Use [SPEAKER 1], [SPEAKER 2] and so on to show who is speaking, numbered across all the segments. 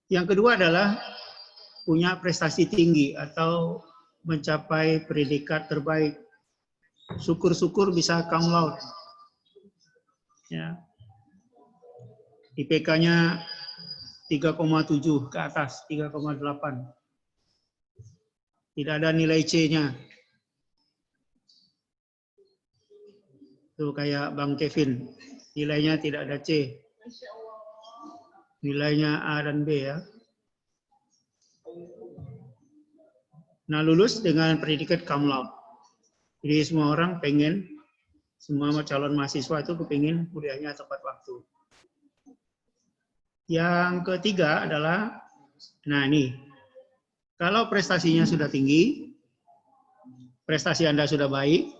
[SPEAKER 1] Yang kedua adalah punya prestasi tinggi atau mencapai predikat terbaik. Syukur-syukur bisa cum laude. Ya. IPK-nya 3,7 ke atas, 3,8. Tidak ada nilai C-nya. Itu kayak Bang Kevin, nilainya tidak ada C. Nilainya A dan B ya. Nah, lulus dengan predikat cum laude. Jadi semua orang pengen, semua calon mahasiswa itu kepingin kuliahnya tepat waktu. Yang ketiga adalah, nah ini, kalau prestasinya sudah tinggi, prestasi Anda sudah baik,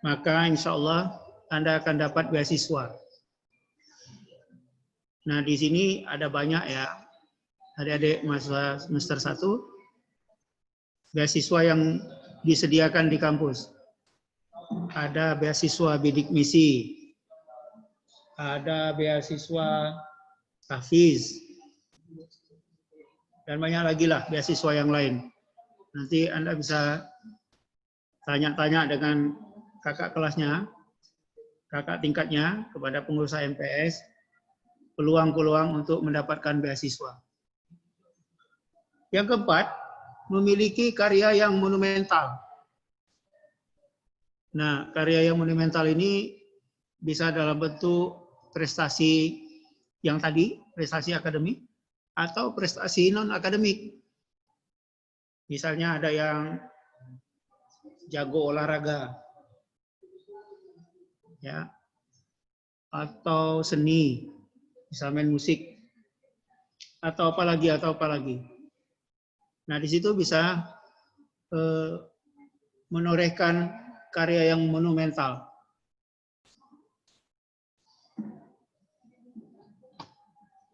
[SPEAKER 1] maka insya Allah Anda akan dapat beasiswa. Nah, di sini ada banyak ya, adik-adik mahasiswa semester 1, beasiswa yang disediakan di kampus. Ada beasiswa bidik misi, ada beasiswa tahfiz, dan banyak lagi lah beasiswa yang lain. Nanti Anda bisa tanya-tanya dengan kakak kelasnya, kakak tingkatnya, kepada pengurus MPS, peluang-peluang untuk mendapatkan beasiswa. Yang keempat, memiliki karya yang monumental. Nah, karya yang monumental ini bisa dalam bentuk prestasi yang tadi, prestasi akademik, atau prestasi non-akademik. Misalnya ada yang jago olahraga, ya, atau seni, bisa main musik, atau apa lagi. Nah, di situ bisa menorehkan karya yang monumental.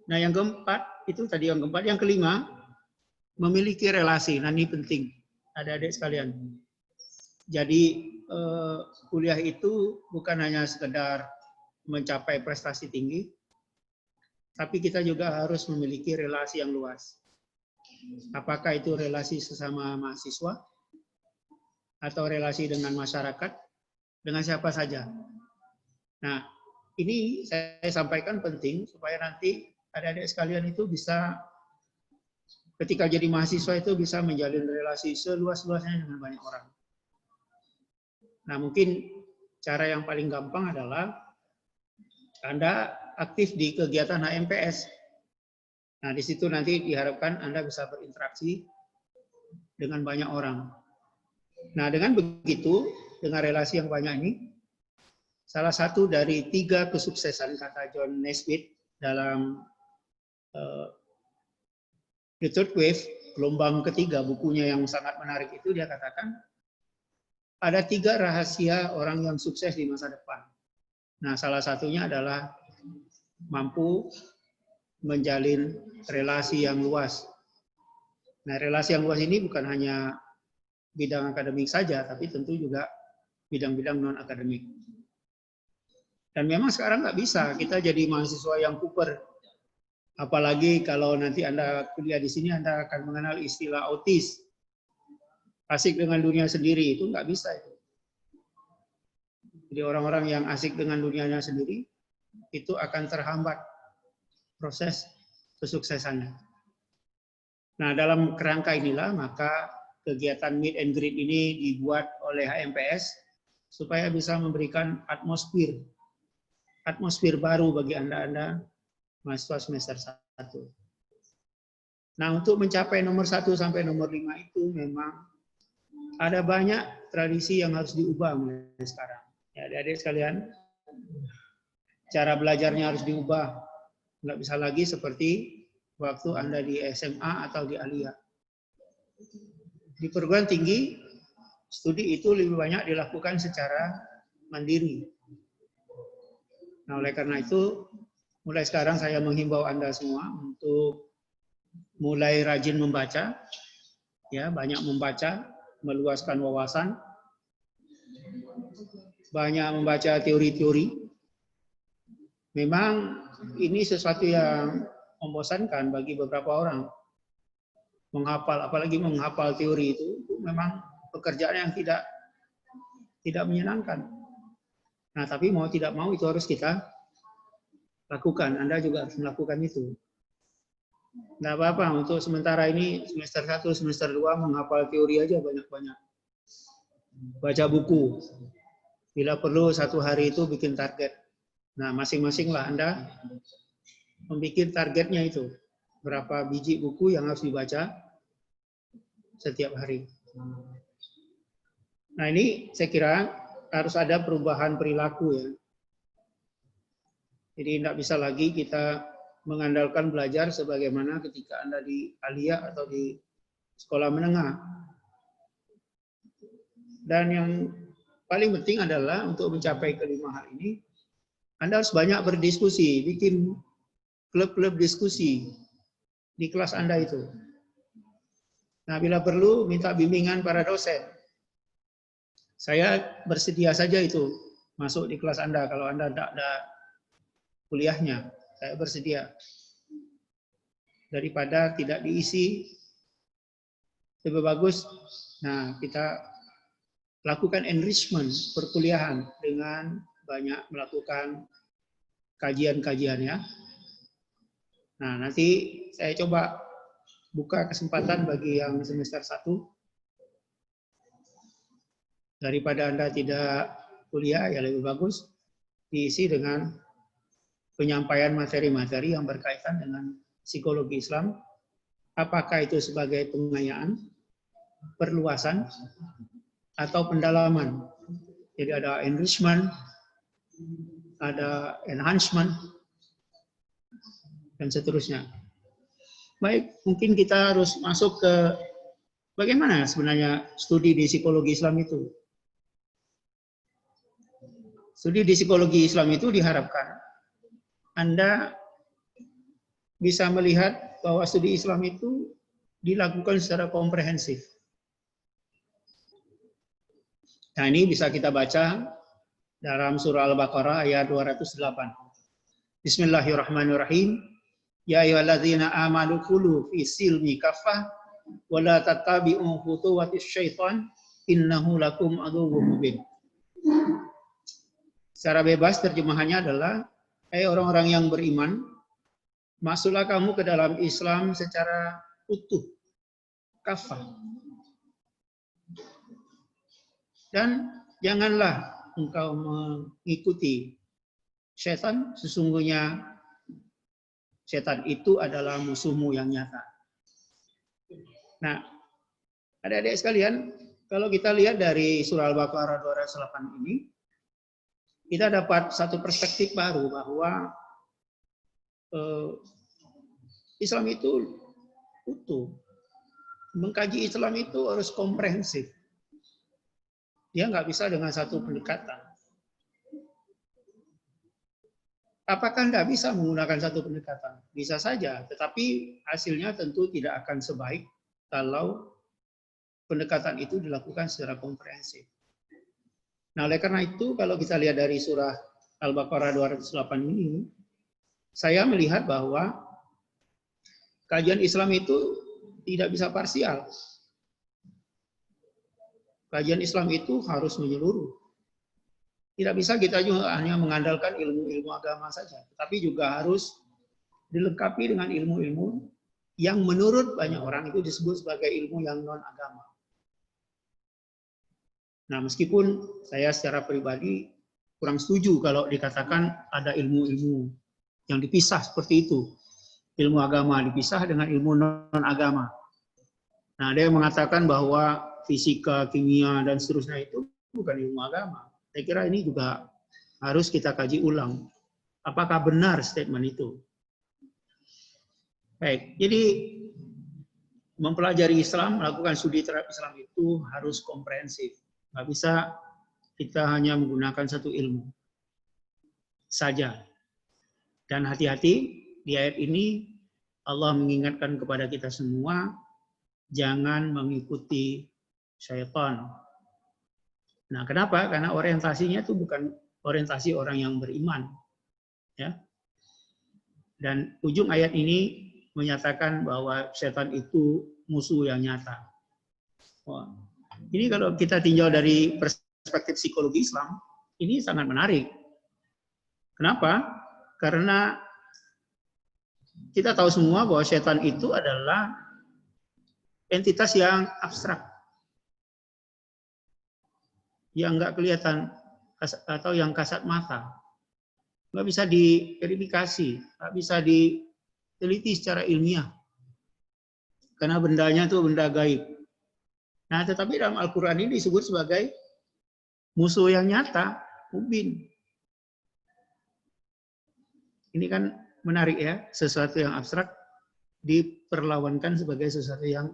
[SPEAKER 1] Nah, yang keempat, itu tadi yang keempat. Yang kelima, memiliki relasi. Nah, ini penting, adik-adik sekalian. Jadi, kuliah itu bukan hanya sekedar mencapai prestasi tinggi, tapi kita juga harus memiliki relasi yang luas. Apakah itu relasi sesama mahasiswa, atau relasi dengan masyarakat, dengan siapa saja. Nah, ini saya sampaikan penting supaya nanti adik-adik sekalian itu bisa, ketika jadi mahasiswa itu bisa menjalin relasi seluas-luasnya dengan banyak orang. Nah, mungkin cara yang paling gampang adalah Anda aktif di kegiatan HMPS. Nah, di situ nanti diharapkan Anda bisa berinteraksi dengan banyak orang. Nah, dengan begitu, dengan relasi yang banyak ini, salah satu dari 3 kesuksesan, kata John Naisbitt dalam The Third Wave, gelombang ketiga, bukunya yang sangat menarik itu, dia katakan, ada 3 rahasia orang yang sukses di masa depan. Nah, salah satunya adalah mampu menjalin relasi yang luas. Nah, relasi yang luas ini bukan hanya bidang akademik saja, tapi tentu juga bidang-bidang non-akademik. Dan memang sekarang nggak bisa kita jadi mahasiswa yang kuper. Apalagi kalau nanti Anda kuliah di sini, Anda akan mengenal istilah autis. Asik dengan dunia sendiri, itu nggak bisa itu. Jadi orang-orang yang asik dengan dunianya sendiri, itu akan terhambat proses kesuksesannya. Nah, dalam kerangka inilah, maka kegiatan meet and greet ini dibuat oleh HMPS supaya bisa memberikan atmosfer baru bagi Anda mahasiswa semester 1. Nah, untuk mencapai nomor 1 sampai nomor 5 itu memang ada banyak tradisi yang harus diubah mulai sekarang. Ya, adik-adik sekalian, cara belajarnya harus diubah. Nggak bisa lagi seperti waktu Anda di SMA atau di Alia. Di perguruan tinggi, studi itu lebih banyak dilakukan secara mandiri. Nah, oleh karena itu, mulai sekarang saya menghimbau Anda semua untuk mulai rajin membaca, ya, banyak membaca, meluaskan wawasan, banyak membaca teori-teori. Memang ini sesuatu yang membosankan bagi beberapa orang. Menghafal, apalagi menghafal teori itu memang pekerjaan yang tidak menyenangkan. Nah, tapi mau tidak mau itu harus kita lakukan. Anda juga harus melakukan itu. Nggak apa-apa, untuk sementara ini semester 1, semester 2 menghafal teori aja banyak-banyak. Baca buku. Bila perlu satu hari itu bikin target. Nah, masing-masing lah Anda membuat targetnya itu. Berapa biji buku yang harus dibaca setiap hari. Nah, ini saya kira harus ada perubahan perilaku ya. Jadi tidak bisa lagi kita mengandalkan belajar sebagaimana ketika Anda di Alia atau di sekolah menengah. Dan yang paling penting adalah untuk mencapai kelima hal ini, Anda harus banyak berdiskusi, bikin klub-klub diskusi di kelas Anda itu. Nah, bila perlu minta bimbingan para dosen. Saya bersedia saja itu masuk di kelas Anda kalau Anda tidak ada kuliahnya. Saya bersedia. Daripada tidak diisi, lebih bagus. Nah, kita lakukan enrichment perkuliahan dengan banyak melakukan kajian-kajian ya. Nah, nanti saya coba buka kesempatan bagi yang semester 1. Daripada Anda tidak kuliah, ya lebih bagus diisi dengan penyampaian materi-materi yang berkaitan dengan psikologi Islam. Apakah itu sebagai pengayaan, perluasan, atau pendalaman. Jadi ada enrichment, ada enhancement, dan seterusnya. Baik, mungkin kita harus masuk ke bagaimana sebenarnya studi di psikologi Islam itu. Studi di psikologi Islam itu diharapkan Anda bisa melihat bahwa studi Islam itu dilakukan secara komprehensif. Nah, ini bisa kita baca dalam surah Al-Baqarah ayat 208. Bismillahirrahmanirrahim. Ya ayyuhalladzina amanu khulu fi silmi kaffah wa la tattabi'u khutuwatis syaitan innahu lakum aduwwum mubin. Secara bebas terjemahannya adalah, hai orang-orang yang beriman, masuklah kamu ke dalam Islam secara utuh, kafah. Dan janganlah engkau mengikuti setan, sesungguhnya setan itu adalah musuhmu yang nyata. Nah, adik-adik sekalian, kalau kita lihat dari surah Al-Baqarah 208 ini, kita dapat satu perspektif baru bahwa Islam itu utuh. Mengkaji Islam itu harus komprehensif. Dia nggak bisa dengan satu pendekatan. Apakah nggak bisa menggunakan satu pendekatan? Bisa saja, tetapi hasilnya tentu tidak akan sebaik kalau pendekatan itu dilakukan secara komprehensif. Nah, oleh karena itu, kalau kita lihat dari surah Al-Baqarah 208 ini, saya melihat bahwa kajian Islam itu tidak bisa parsial. Kajian Islam itu harus menyeluruh. Tidak bisa kita juga hanya mengandalkan ilmu-ilmu agama saja, tapi juga harus dilengkapi dengan ilmu-ilmu yang menurut banyak orang itu disebut sebagai ilmu yang non-agama. Nah, meskipun saya secara pribadi kurang setuju kalau dikatakan ada ilmu-ilmu yang dipisah seperti itu. Ilmu agama dipisah dengan ilmu non-agama. Nah, ada yang mengatakan bahwa fisika, kimia, dan seterusnya itu bukan ilmu agama. Saya kira ini juga harus kita kaji ulang. Apakah benar statement itu? Baik, jadi mempelajari Islam, melakukan studi terhadap Islam itu harus komprehensif. Nggak bisa kita hanya menggunakan satu ilmu saja. Dan hati-hati, di ayat ini Allah mengingatkan kepada kita semua, jangan mengikuti syaitan. Nah, kenapa? Karena orientasinya itu bukan orientasi orang yang beriman. Ya. Dan ujung ayat ini menyatakan bahwa setan itu musuh yang nyata. Wah. Ini kalau kita tinjau dari perspektif psikologi Islam, ini sangat menarik. Kenapa? Karena kita tahu semua bahwa setan itu adalah entitas yang abstrak, yang nggak kelihatan atau yang kasat mata, nggak bisa diverifikasi, nggak bisa diteliti secara ilmiah, karena bendanya itu benda gaib. Nah, tetapi dalam Al-Quran ini disebut sebagai musuh yang nyata, mubin. Ini kan menarik ya, sesuatu yang abstrak diperlawankan sebagai sesuatu yang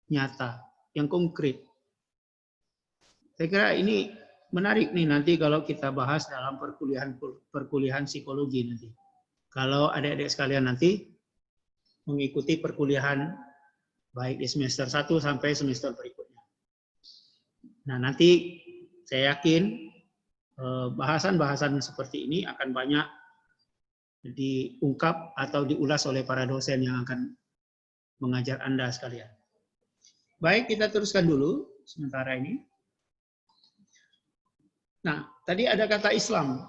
[SPEAKER 1] nyata, yang konkret. Saya kira ini menarik nih nanti kalau kita bahas dalam perkuliahan psikologi nanti. Kalau adik-adik sekalian nanti mengikuti perkuliahan baik di semester 1 sampai semester berikutnya. Nah, nanti saya yakin bahasan-bahasan seperti ini akan banyak diungkap atau diulas oleh para dosen yang akan mengajar Anda sekalian. Baik, kita teruskan dulu sementara ini. Nah, tadi ada kata Islam.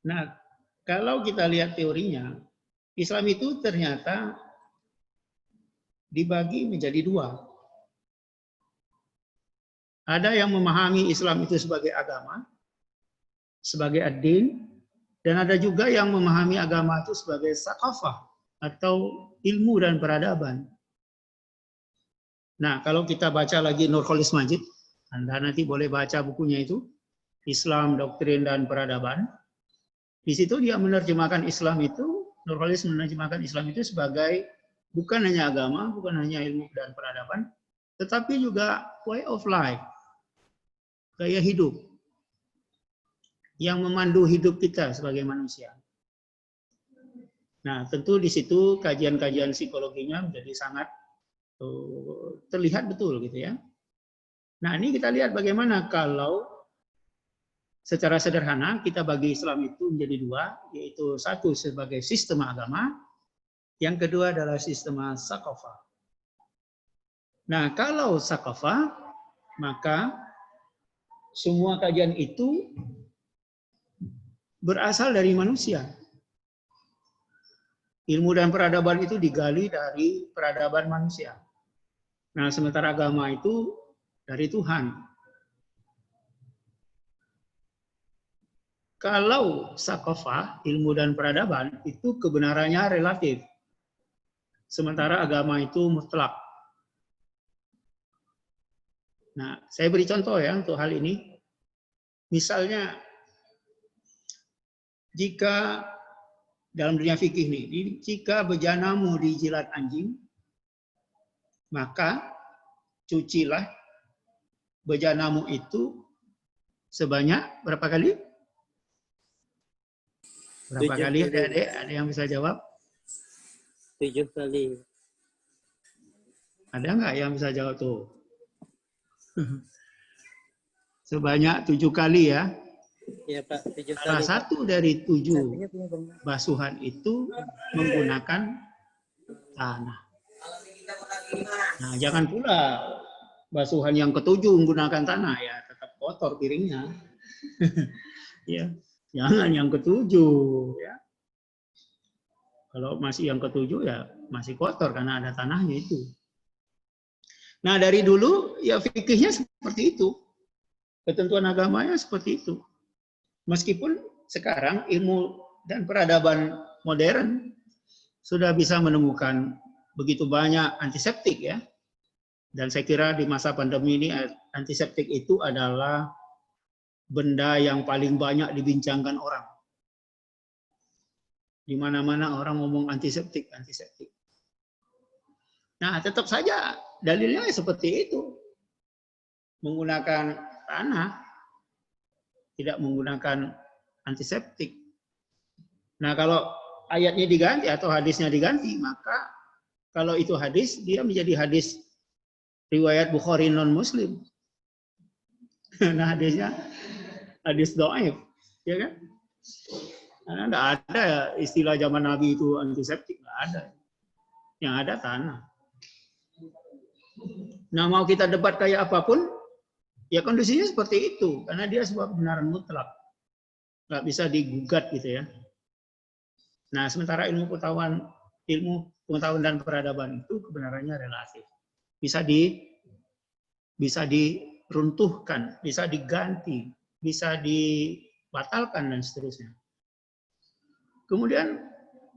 [SPEAKER 1] Nah, kalau kita lihat teorinya, Islam itu ternyata dibagi menjadi dua. Ada yang memahami Islam itu sebagai agama, sebagai ad-din, dan ada juga yang memahami agama itu sebagai sakafah atau ilmu dan peradaban. Nah, kalau kita baca lagi Nurholis Majid, Anda nanti boleh baca bukunya itu, Islam, Doktrin, dan Peradaban. Di situ dia menerjemahkan Islam itu, Nurholis menerjemahkan Islam itu sebagai bukan hanya agama, bukan hanya ilmu dan peradaban, tetapi juga way of life, gaya hidup, yang memandu hidup kita sebagai manusia. Nah, tentu di situ kajian-kajian psikologinya menjadi sangat terlihat betul gitu ya. Nah, ini kita lihat bagaimana kalau secara sederhana kita bagi Islam itu menjadi dua, yaitu satu sebagai sistem agama, yang kedua adalah sistem sakafah. Nah, kalau sakafah, maka semua kajian itu berasal dari manusia. Ilmu dan peradaban itu digali dari peradaban manusia. Nah, sementara agama itu dari Tuhan. Kalau sakafah, ilmu dan peradaban, itu kebenarannya relatif. Sementara agama itu mutlak. Nah, saya beri contoh ya untuk hal ini. Misalnya, jika dalam dunia fikih nih, jika bejanamu dijilat anjing, maka cucilah bejanamu itu sebanyak berapa kali? Berapa kali adik-adik? Ada yang bisa jawab?
[SPEAKER 2] 7 kali.
[SPEAKER 1] Ada nggak yang bisa jawab tuh? Sebanyak 7 kali ya.
[SPEAKER 2] Iya Pak, 7 kali.
[SPEAKER 1] Salah satu dari 7 basuhan itu menggunakan tanah. Nah, jangan pula basuhan yang ke-7 menggunakan tanah, ya tetap kotor piringnya. Ya, jangan yang ke-7 ya. Kalau masih yang ke-7 ya masih kotor karena ada tanahnya itu. Nah, dari dulu ya fikihnya seperti itu. Ketentuan agamanya seperti itu. Meskipun sekarang ilmu dan peradaban modern sudah bisa menemukan begitu banyak antiseptik ya. Dan saya kira di masa pandemi ini antiseptik itu adalah benda yang paling banyak dibincangkan orang. Di mana-mana orang ngomong antiseptik, antiseptik. Nah, tetap saja dalilnya seperti itu. Menggunakan tanah, tidak menggunakan antiseptik. Nah, kalau ayatnya diganti atau hadisnya diganti, maka kalau itu hadis, dia menjadi hadis riwayat Bukhari non-Muslim. Nah, hadisnya hadis dhaif, ya kan? Karena tidak ada istilah zaman Nabi itu antiseptik, nggak ada. Yang ada tanah. Nah, mau kita debat kayak apapun, ya kondisinya seperti itu. Karena dia sebuah kebenaran mutlak. Nggak bisa digugat gitu ya. Nah, sementara ilmu pengetahuan dan peradaban itu kebenarannya relatif. Bisa diruntuhkan, bisa diganti, bisa dibatalkan dan seterusnya. Kemudian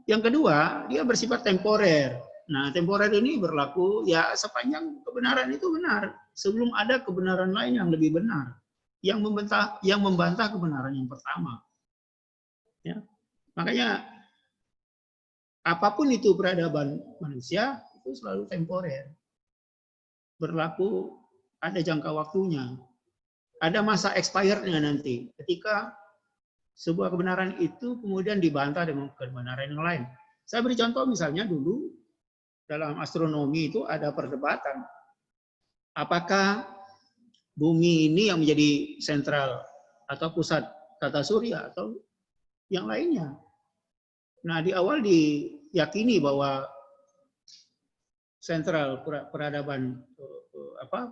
[SPEAKER 1] yang kedua, dia bersifat temporer. Nah, temporer ini berlaku ya sepanjang kebenaran itu benar. Sebelum ada kebenaran lain yang lebih benar, yang membantah kebenaran yang pertama. Ya. Makanya apapun itu peradaban manusia itu selalu temporer. Berlaku ada jangka waktunya. Ada masa expirednya nanti. Ketika sebuah kebenaran itu kemudian dibantah dengan kebenaran yang lain. Saya beri contoh misalnya dulu dalam astronomi itu ada perdebatan. Apakah bumi ini yang menjadi sentral atau pusat tata surya atau yang lainnya? Nah, di awal diyakini bahwa sentral peradaban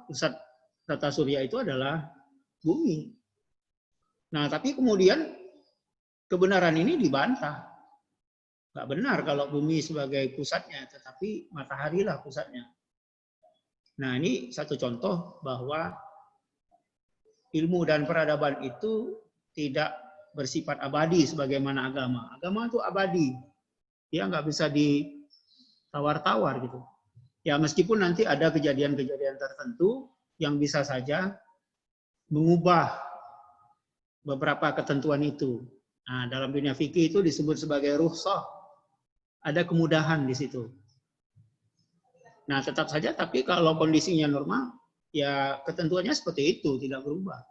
[SPEAKER 1] pusat tata surya itu adalah bumi. Nah, tapi kemudian kebenaran ini dibantah. Nggak benar kalau bumi sebagai pusatnya, tetapi matahari lah pusatnya. Nah, ini satu contoh bahwa ilmu dan peradaban itu tidak bersifat abadi sebagaimana agama. Agama itu abadi. Dia nggak bisa ditawar-tawar gitu. Ya, meskipun nanti ada kejadian-kejadian tertentu yang bisa saja mengubah beberapa ketentuan itu. Nah, dalam dunia fikih itu disebut sebagai rukhsah. Ada kemudahan di situ. Nah, tetap saja, tapi kalau kondisinya normal, ya ketentuannya seperti itu, tidak berubah.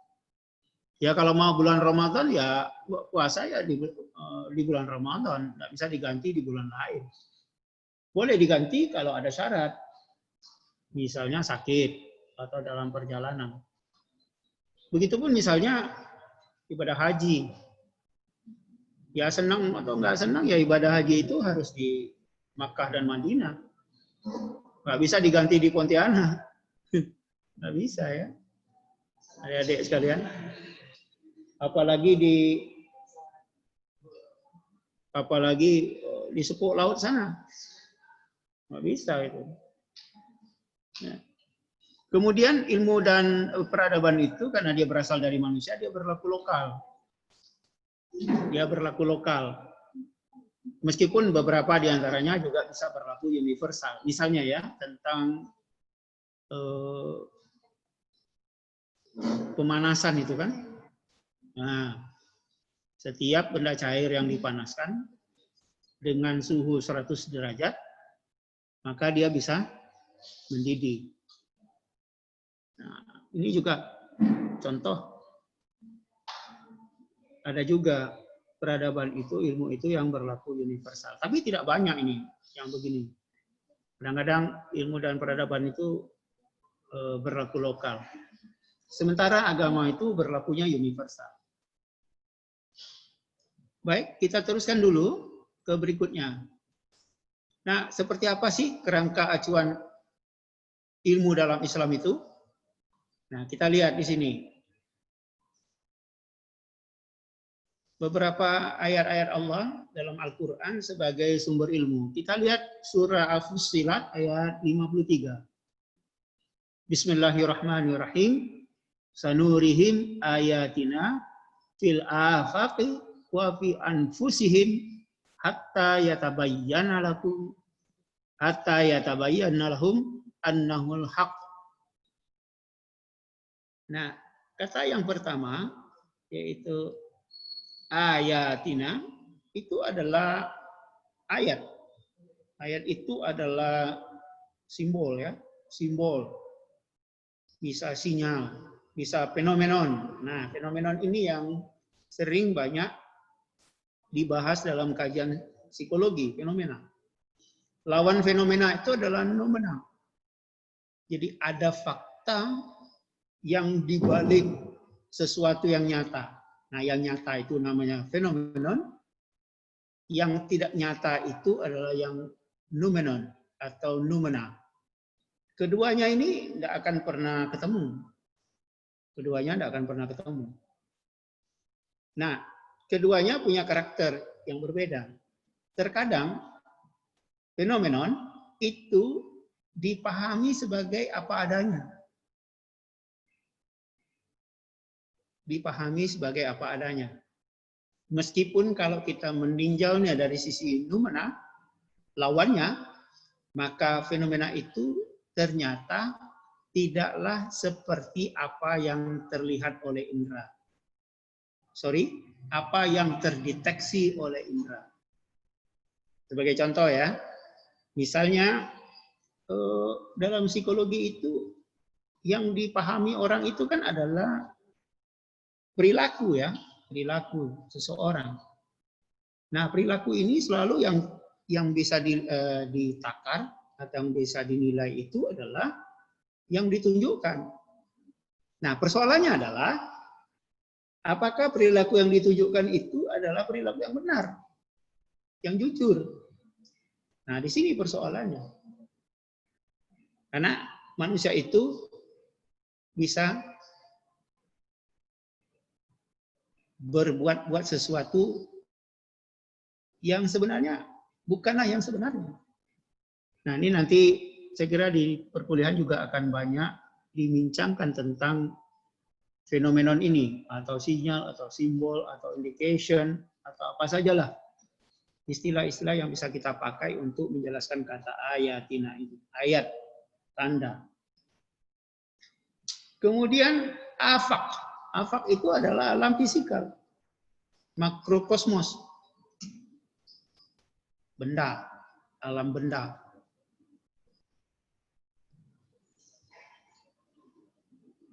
[SPEAKER 1] Ya kalau mau bulan Ramadan, ya puasa ya di bulan Ramadan, nggak bisa diganti di bulan lain. Boleh diganti kalau ada syarat, misalnya sakit atau dalam perjalanan. Begitupun misalnya ibadah haji. Ya senang atau nggak senang, ya ibadah haji itu harus di Makkah dan Madinah. Nggak bisa diganti di Pontianak. Nggak bisa ya. Adik-adik sekalian. Apalagi di sepuk laut sana. Nggak bisa itu. Ya. Kemudian ilmu dan peradaban itu karena dia berasal dari manusia, dia berlaku lokal. Dia berlaku lokal. Meskipun beberapa di antaranya juga bisa berlaku universal. Misalnya ya, tentang pemanasan itu kan. Nah, setiap benda cair yang dipanaskan dengan suhu 100 derajat, maka dia bisa mendidih. Nah, ini juga contoh. Ada juga peradaban itu, ilmu itu yang berlaku universal. Tapi tidak banyak ini yang begini. Kadang-kadang ilmu dan peradaban itu berlaku lokal. Sementara agama itu berlakunya universal. Baik, kita teruskan dulu ke berikutnya. Nah, seperti apa sih kerangka acuan ilmu dalam Islam itu? Nah, kita lihat di sini. Beberapa ayat-ayat Allah dalam Al-Quran sebagai sumber ilmu. Kita lihat surah Al-Fussilat ayat 53. Bismillahirrahmanirrahim. Sanurihim ayatina fil afaqi wa fi anfusihim hatta yatabayyana lahum annahul haq. Nah, kata yang pertama yaitu ayatina itu adalah ayat. Ayat itu adalah simbol ya, simbol. Bisa sinyal, bisa fenomenon. Nah, fenomenon ini yang sering banyak dibahas dalam kajian psikologi, fenomena. Lawan fenomena itu adalah nomena. Jadi ada fakta yang dibalik sesuatu yang nyata. Nah, yang nyata itu namanya fenomenon, yang tidak nyata itu adalah yang noumenon atau noumena. Keduanya ini tidak akan pernah ketemu. Keduanya tidak akan pernah ketemu. Nah, keduanya punya karakter yang berbeda. Terkadang fenomenon itu dipahami sebagai apa adanya. Dipahami sebagai apa adanya. Meskipun kalau kita meninjaunya dari sisi noumena, lawannya, maka fenomena itu ternyata tidaklah seperti apa yang terlihat oleh indera. Apa yang terdeteksi oleh indera. Sebagai contoh ya, misalnya dalam psikologi itu yang dipahami orang itu kan adalah perilaku ya, perilaku seseorang. Nah, perilaku ini selalu yang bisa ditakar atau yang bisa dinilai itu adalah yang ditunjukkan. Nah, persoalannya adalah apakah perilaku yang ditunjukkan itu adalah perilaku yang benar, yang jujur. Nah, di sini persoalannya. Karena manusia itu bisa berbuat sesuatu yang sebenarnya bukanlah yang sebenarnya. Nah, ini nanti saya kira di perkuliahan juga akan banyak dibincangkan tentang fenomenon ini, atau sinyal, atau simbol, atau indication, atau apa sajalah istilah-istilah yang bisa kita pakai untuk menjelaskan kata ayatina itu, ayat, tanda. Kemudian afak. Afak itu adalah alam fisikal, makrokosmos, benda, alam benda.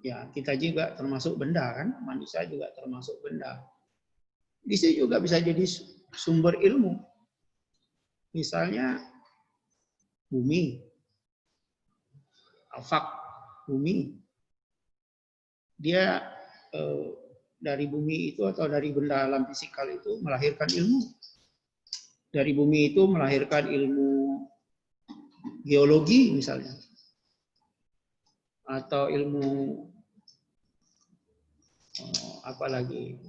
[SPEAKER 1] Ya, kita juga termasuk benda kan, manusia juga termasuk benda. Di sini juga bisa jadi sumber ilmu. Misalnya bumi, afak bumi. Dia dari bumi itu atau dari benda alam fisikal itu melahirkan ilmu. Dari bumi itu melahirkan ilmu geologi misalnya. Atau ilmu apalagi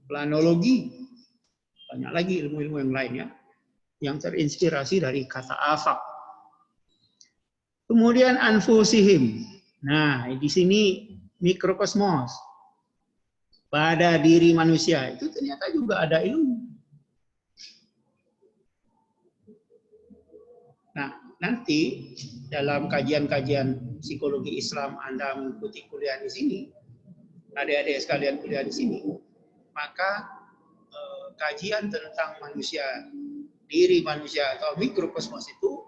[SPEAKER 1] planologi, banyak lagi ilmu-ilmu yang lainnya yang terinspirasi dari kata afak. Kemudian anfusihim. Nah, di sini mikrokosmos. Pada diri manusia itu ternyata juga ada ilmu. Nah, nanti dalam kajian-kajian psikologi Islam Anda mengikuti kuliah di sini, adik-adik sekalian kuliah di sini, maka kajian tentang manusia, diri manusia atau mikrokosmos itu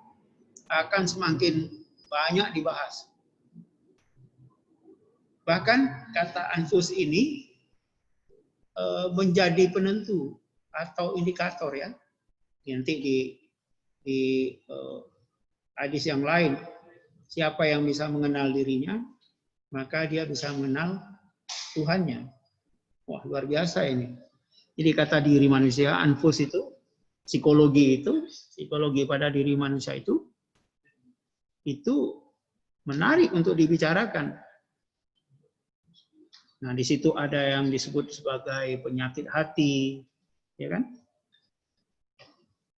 [SPEAKER 1] akan semakin banyak dibahas. Bahkan kata anfus ini menjadi penentu atau indikator ya. Nanti di hadis yang lain, siapa yang bisa mengenal dirinya, maka dia bisa mengenal Tuhannya. Wah, luar biasa ini. Jadi kata diri manusia, anfus itu, psikologi pada diri manusia itu menarik untuk dibicarakan. Nah, di situ ada yang disebut sebagai penyakit hati, ya kan?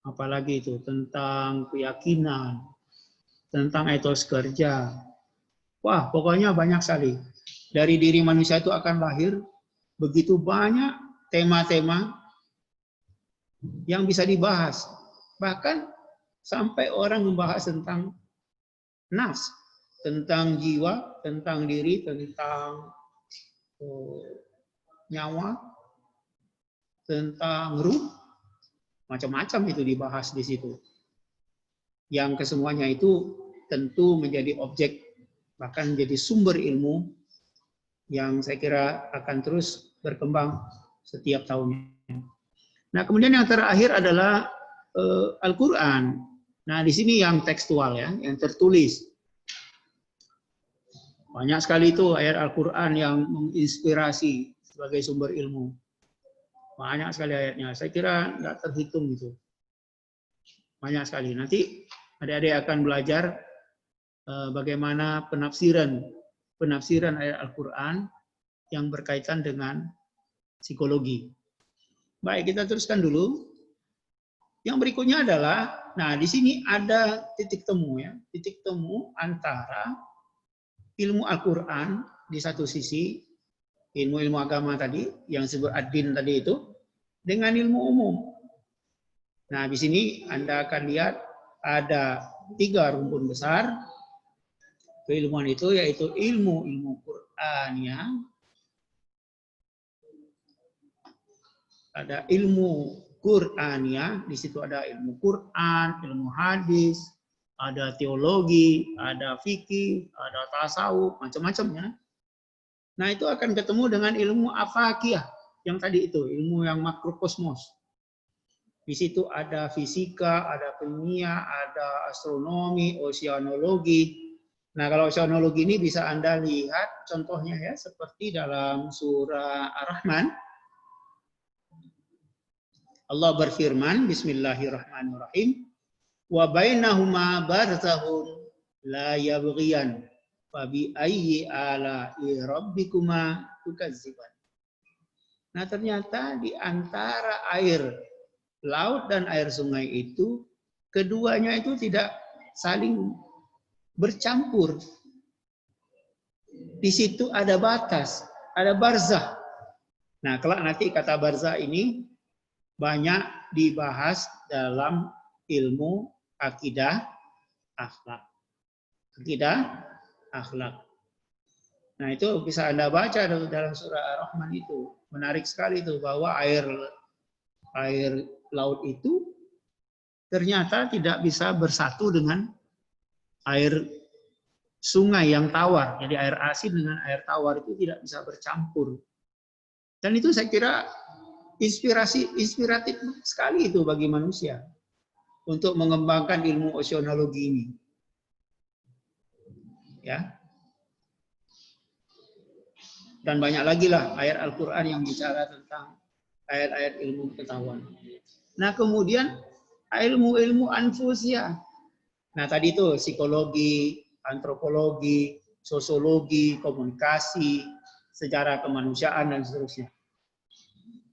[SPEAKER 1] Apalagi itu tentang keyakinan, tentang etos kerja. Wah, pokoknya banyak sekali. Dari diri manusia itu akan lahir begitu banyak tema-tema yang bisa dibahas. Bahkan sampai orang membahas tentang nafs, tentang jiwa, tentang diri, tentang nyawa, tentang ruh, macam-macam itu dibahas di situ. Yang kesemuanya itu tentu menjadi objek, bahkan menjadi sumber ilmu yang saya kira akan terus berkembang setiap tahunnya. Nah, kemudian yang terakhir adalah Al-Quran. Nah, di sini yang tekstual ya, yang tertulis. Banyak sekali itu ayat Al-Quran yang menginspirasi sebagai sumber ilmu. Banyak sekali ayatnya. Saya kira nggak terhitung itu. banyak sekali. Nanti adik-adik akan belajar bagaimana penafsiran ayat Al-Quran yang berkaitan dengan psikologi. Baik, kita teruskan dulu. Yang berikutnya adalah, nah di sini ada titik temu ya, titik temu antara ilmu Al-Quran di satu sisi, ilmu-ilmu agama tadi, yang disebut ad-din tadi itu, dengan ilmu umum. Nah di sini Anda akan lihat ada 3 rumpun besar keilmuan itu, yaitu ilmu Qur'aniyah, ada ilmu Qur'aniyah, di situ ada ilmu Quran, ilmu hadis, ada teologi, ada fikih, ada tasawuf, macam-macam ya. Nah itu akan ketemu dengan ilmu afakiyah, yang tadi itu, ilmu yang makrokosmos. Di situ ada fisika, ada kimia, ada astronomi, oceanologi. Nah, kalau oceanologi ini bisa Anda lihat contohnya ya, seperti dalam surah Ar-Rahman. Allah berfirman, Bismillahirrahmanirrahim, wa bainahuma barzahun la yabghiyan fa bi ayyi ala'i rabbikuma tukadziban. Nah, ternyata di antara air laut dan air sungai itu, keduanya itu tidak saling bercampur. Di situ ada batas, ada barzah. Nah, kelak nanti kata barzah ini banyak dibahas dalam ilmu akidah akhlak. Akidah akhlak. Nah, itu bisa Anda baca dalam surah Ar-Rahman itu. Menarik sekali itu bahwa air laut itu ternyata tidak bisa bersatu dengan air sungai yang tawar. Jadi air asin dengan air tawar itu tidak bisa bercampur. Dan itu saya kira inspiratif sekali itu bagi manusia untuk mengembangkan ilmu oceanologi ini. Ya. Dan banyak lagi lah ayat Al-Quran yang bicara tentang ayat-ayat ilmu pengetahuan. Nah, kemudian ilmu-ilmu anfusia. Nah, tadi itu psikologi, antropologi, sosiologi, komunikasi, sejarah kemanusiaan, dan seterusnya.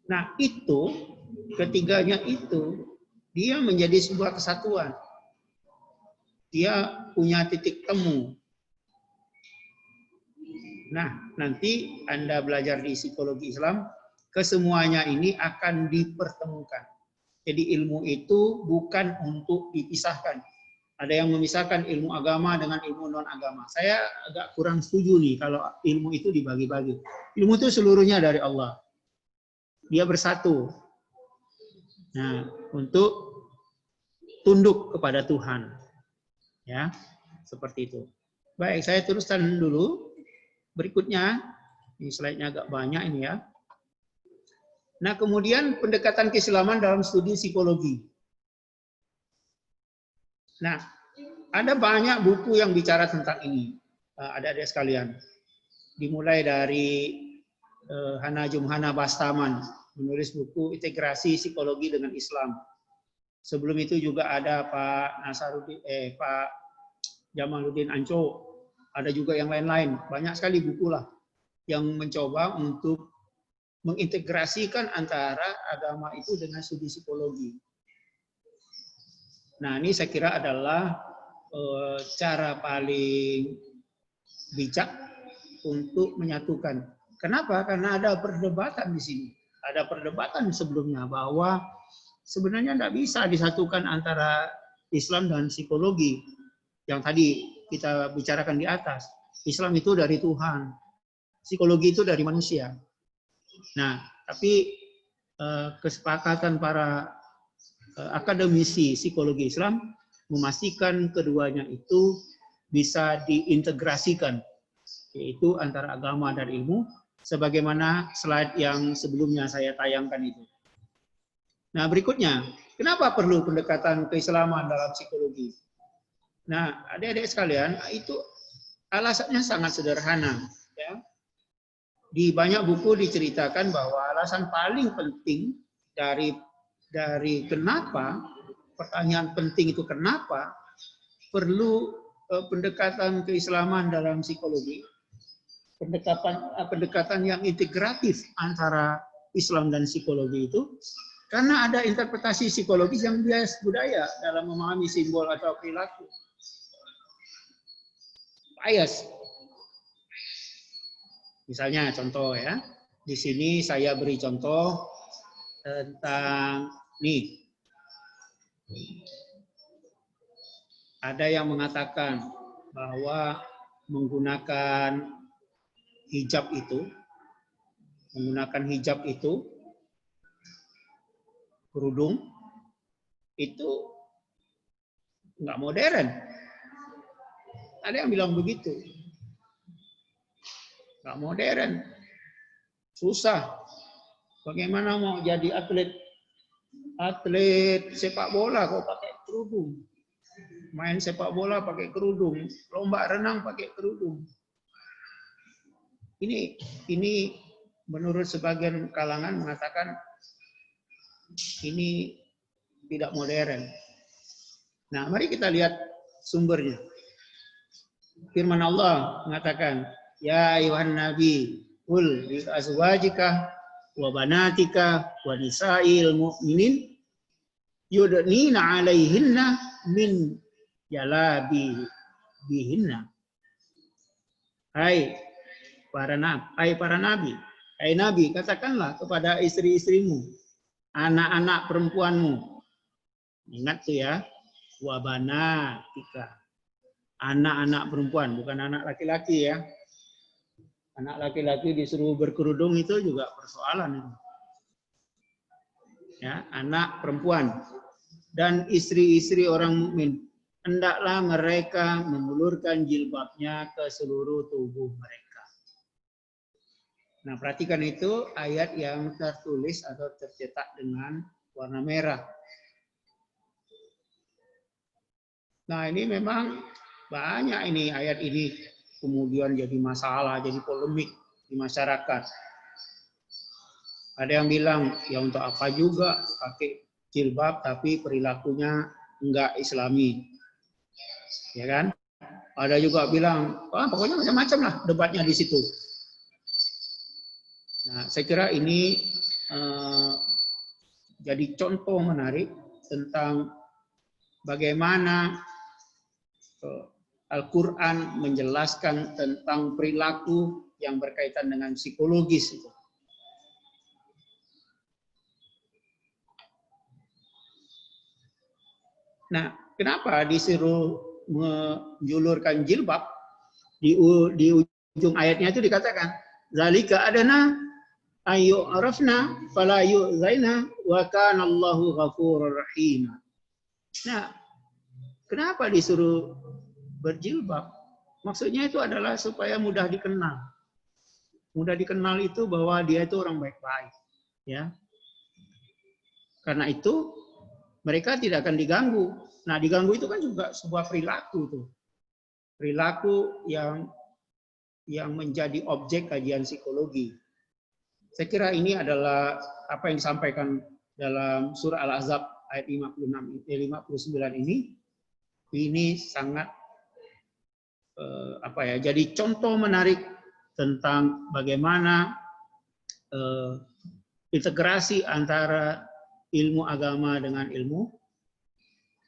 [SPEAKER 1] Nah, itu, ketiganya itu, dia menjadi sebuah kesatuan. Dia punya titik temu. Nah, nanti Anda belajar di psikologi Islam, kesemuanya ini akan dipertemukan. Jadi ilmu itu bukan untuk dipisahkan. Ada yang memisahkan ilmu agama dengan ilmu non-agama. Saya agak kurang setuju nih kalau ilmu itu dibagi-bagi. Ilmu itu seluruhnya dari Allah. Dia bersatu. Nah, untuk tunduk kepada Tuhan. Ya, seperti itu. Baik, saya teruskan dulu. Berikutnya, ini slide-nya agak banyak ini ya. Nah, kemudian pendekatan keislaman dalam studi psikologi. Nah, ada banyak buku yang bicara tentang ini, adik-adik sekalian. Dimulai dari Hana Jumhana Bastaman, menulis buku Integrasi Psikologi dengan Islam. Sebelum itu juga ada Pak Jamaluddin Anco, ada juga yang lain-lain. Banyak sekali buku lah yang mencoba untuk mengintegrasikan antara agama itu dengan studi psikologi. Nah, ini saya kira adalah cara paling bijak untuk menyatukan. Kenapa? Karena ada perdebatan di sini. Ada perdebatan sebelumnya bahwa sebenarnya tidak bisa disatukan antara Islam dan psikologi. Yang tadi kita bicarakan di atas. Islam itu dari Tuhan. Psikologi itu dari manusia. Nah, tapi kesepakatan para akademisi psikologi Islam memastikan keduanya itu bisa diintegrasikan, yaitu antara agama dan ilmu, sebagaimana slide yang sebelumnya saya tayangkan itu. Nah, berikutnya, kenapa perlu pendekatan keislaman dalam psikologi? Nah, adik-adik sekalian, itu alasannya sangat sederhana. Ya. Di banyak buku diceritakan bahwa alasan paling penting dari kenapa pertanyaan penting itu kenapa perlu pendekatan keislaman dalam psikologi, pendekatan yang integratif antara Islam dan psikologi itu, karena ada interpretasi psikologis yang bias budaya dalam memahami simbol atau perilaku. Bias. Misalnya contoh ya, di sini saya beri contoh tentang nih. Ada yang mengatakan bahwa menggunakan hijab itu, kerudung itu nggak modern. Ada yang bilang begitu. Nggak modern. Susah. Bagaimana mau jadi atlet sepak bola kok pakai kerudung? Main sepak bola pakai kerudung, lomba renang pakai kerudung. Ini menurut sebagian kalangan mengatakan ini tidak modern. Nah, mari kita lihat sumbernya. Firman Allah mengatakan, ya ayuhan nabi, qul li azwajika wa banatika wa nisa'il mu'minin yudnina 'alaihinna min jalabibihinna. Hai para nabi, katakanlah kepada istri-istrimu, anak-anak perempuanmu. Ingat tuh ya, wa banatika. Anak-anak perempuan, bukan anak laki-laki ya. Anak laki-laki disuruh berkerudung itu juga persoalan itu. Ya, anak perempuan dan istri-istri orang mukmin, hendaklah mereka mengulurkan jilbabnya ke seluruh tubuh mereka. Nah, perhatikan itu ayat yang tertulis atau tercetak dengan warna merah. Nah, ini memang banyak ini ayat ini kemudian jadi masalah, jadi polemik di masyarakat. Ada yang bilang, ya untuk apa juga pakai jilbab tapi perilakunya enggak islami. Ya kan? Ada juga bilang, pokoknya macam-macam lah debatnya di situ. Nah, saya kira ini jadi contoh menarik tentang bagaimana Al-Quran menjelaskan tentang perilaku yang berkaitan dengan psikologis itu. Nah, kenapa disuruh menjulurkan jilbab? Di ujung ayatnya itu dikatakan, zalika adana ayu arafna fala yu'zaina wa kana Allahu ghafurur rahim. Nah, kenapa disuruh berjilbab? Maksudnya itu adalah supaya mudah dikenal. Mudah dikenal itu bahwa dia itu orang baik-baik, ya. Karena itu mereka tidak akan diganggu. Nah, diganggu itu kan juga sebuah perilaku tuh. Perilaku yang menjadi objek kajian psikologi. Saya kira ini adalah apa yang disampaikan dalam surah Al-Ahzab ayat 59 ini. Ini sangat jadi contoh menarik tentang bagaimana integrasi antara ilmu agama dengan ilmu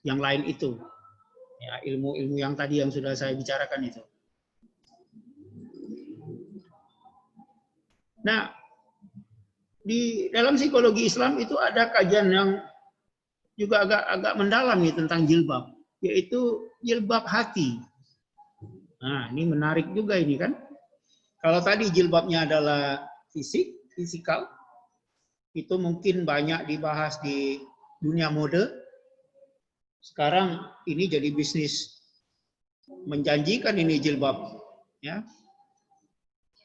[SPEAKER 1] yang lain itu. Ya, ilmu-ilmu yang tadi yang sudah saya bicarakan itu. Nah, di dalam psikologi Islam itu ada kajian yang juga agak mendalam nih tentang jilbab, yaitu jilbab hati. Nah, ini menarik juga ini kan. Kalau tadi jilbabnya adalah fisikal, itu mungkin banyak dibahas di dunia mode. Sekarang ini jadi bisnis menjanjikan ini jilbab, ya.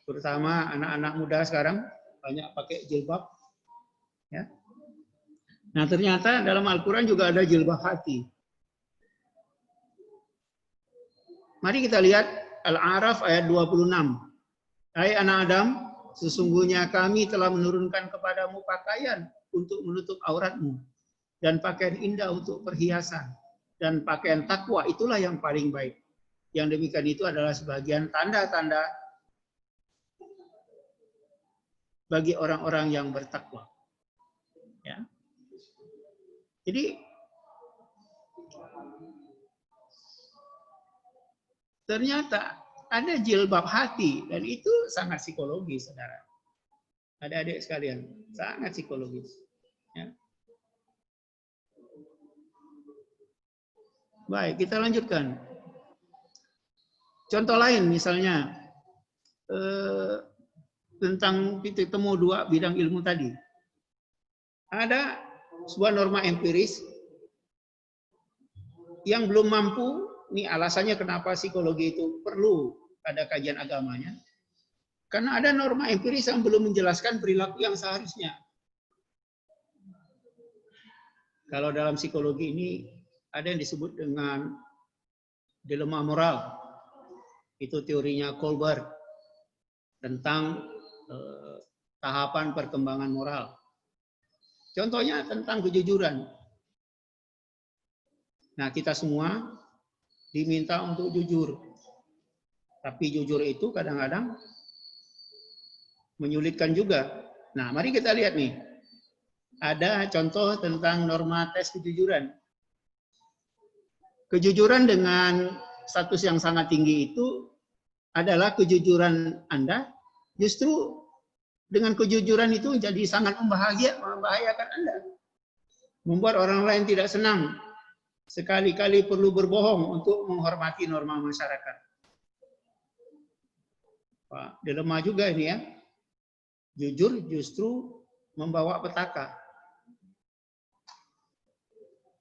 [SPEAKER 1] Terutama anak-anak muda sekarang banyak pakai jilbab, ya. Nah, ternyata dalam Al-Quran juga ada jilbab hati. Mari kita lihat Al-A'raf ayat 26. Hai anak Adam, sesungguhnya kami telah menurunkan kepadamu pakaian untuk menutup auratmu. dan pakaian indah untuk perhiasan, dan pakaian takwa itulah yang paling baik. Yang demikian itu adalah sebagian tanda-tanda bagi orang-orang yang bertakwa. Ya. Jadi ternyata ada jilbab hati, dan itu sangat psikologis, saudara. Adik-adik sekalian, sangat psikologis. Ya. Baik, kita lanjutkan. Contoh lain misalnya tentang titik temu dua bidang ilmu tadi. Ada sebuah norma empiris yang belum mampu, ini alasannya kenapa psikologi itu perlu ada kajian agamanya. Karena ada norma empiris yang belum menjelaskan perilaku yang seharusnya. Kalau dalam psikologi ini ada yang disebut dengan dilema moral. Itu teorinya Kohlberg tentang tahapan perkembangan moral. Contohnya tentang kejujuran. Nah, kita semua diminta untuk jujur. Tapi jujur itu kadang-kadang menyulitkan juga. Nah, mari kita lihat nih. Ada contoh tentang norma tes kejujuran. Kejujuran dengan status yang sangat tinggi itu adalah kejujuran Anda. Justru dengan kejujuran itu jadi sangat membahayakan Anda. Membuat orang lain tidak senang. Sekali-kali perlu berbohong untuk menghormati norma masyarakat. Pak, dilema juga ini ya. Jujur justru membawa petaka.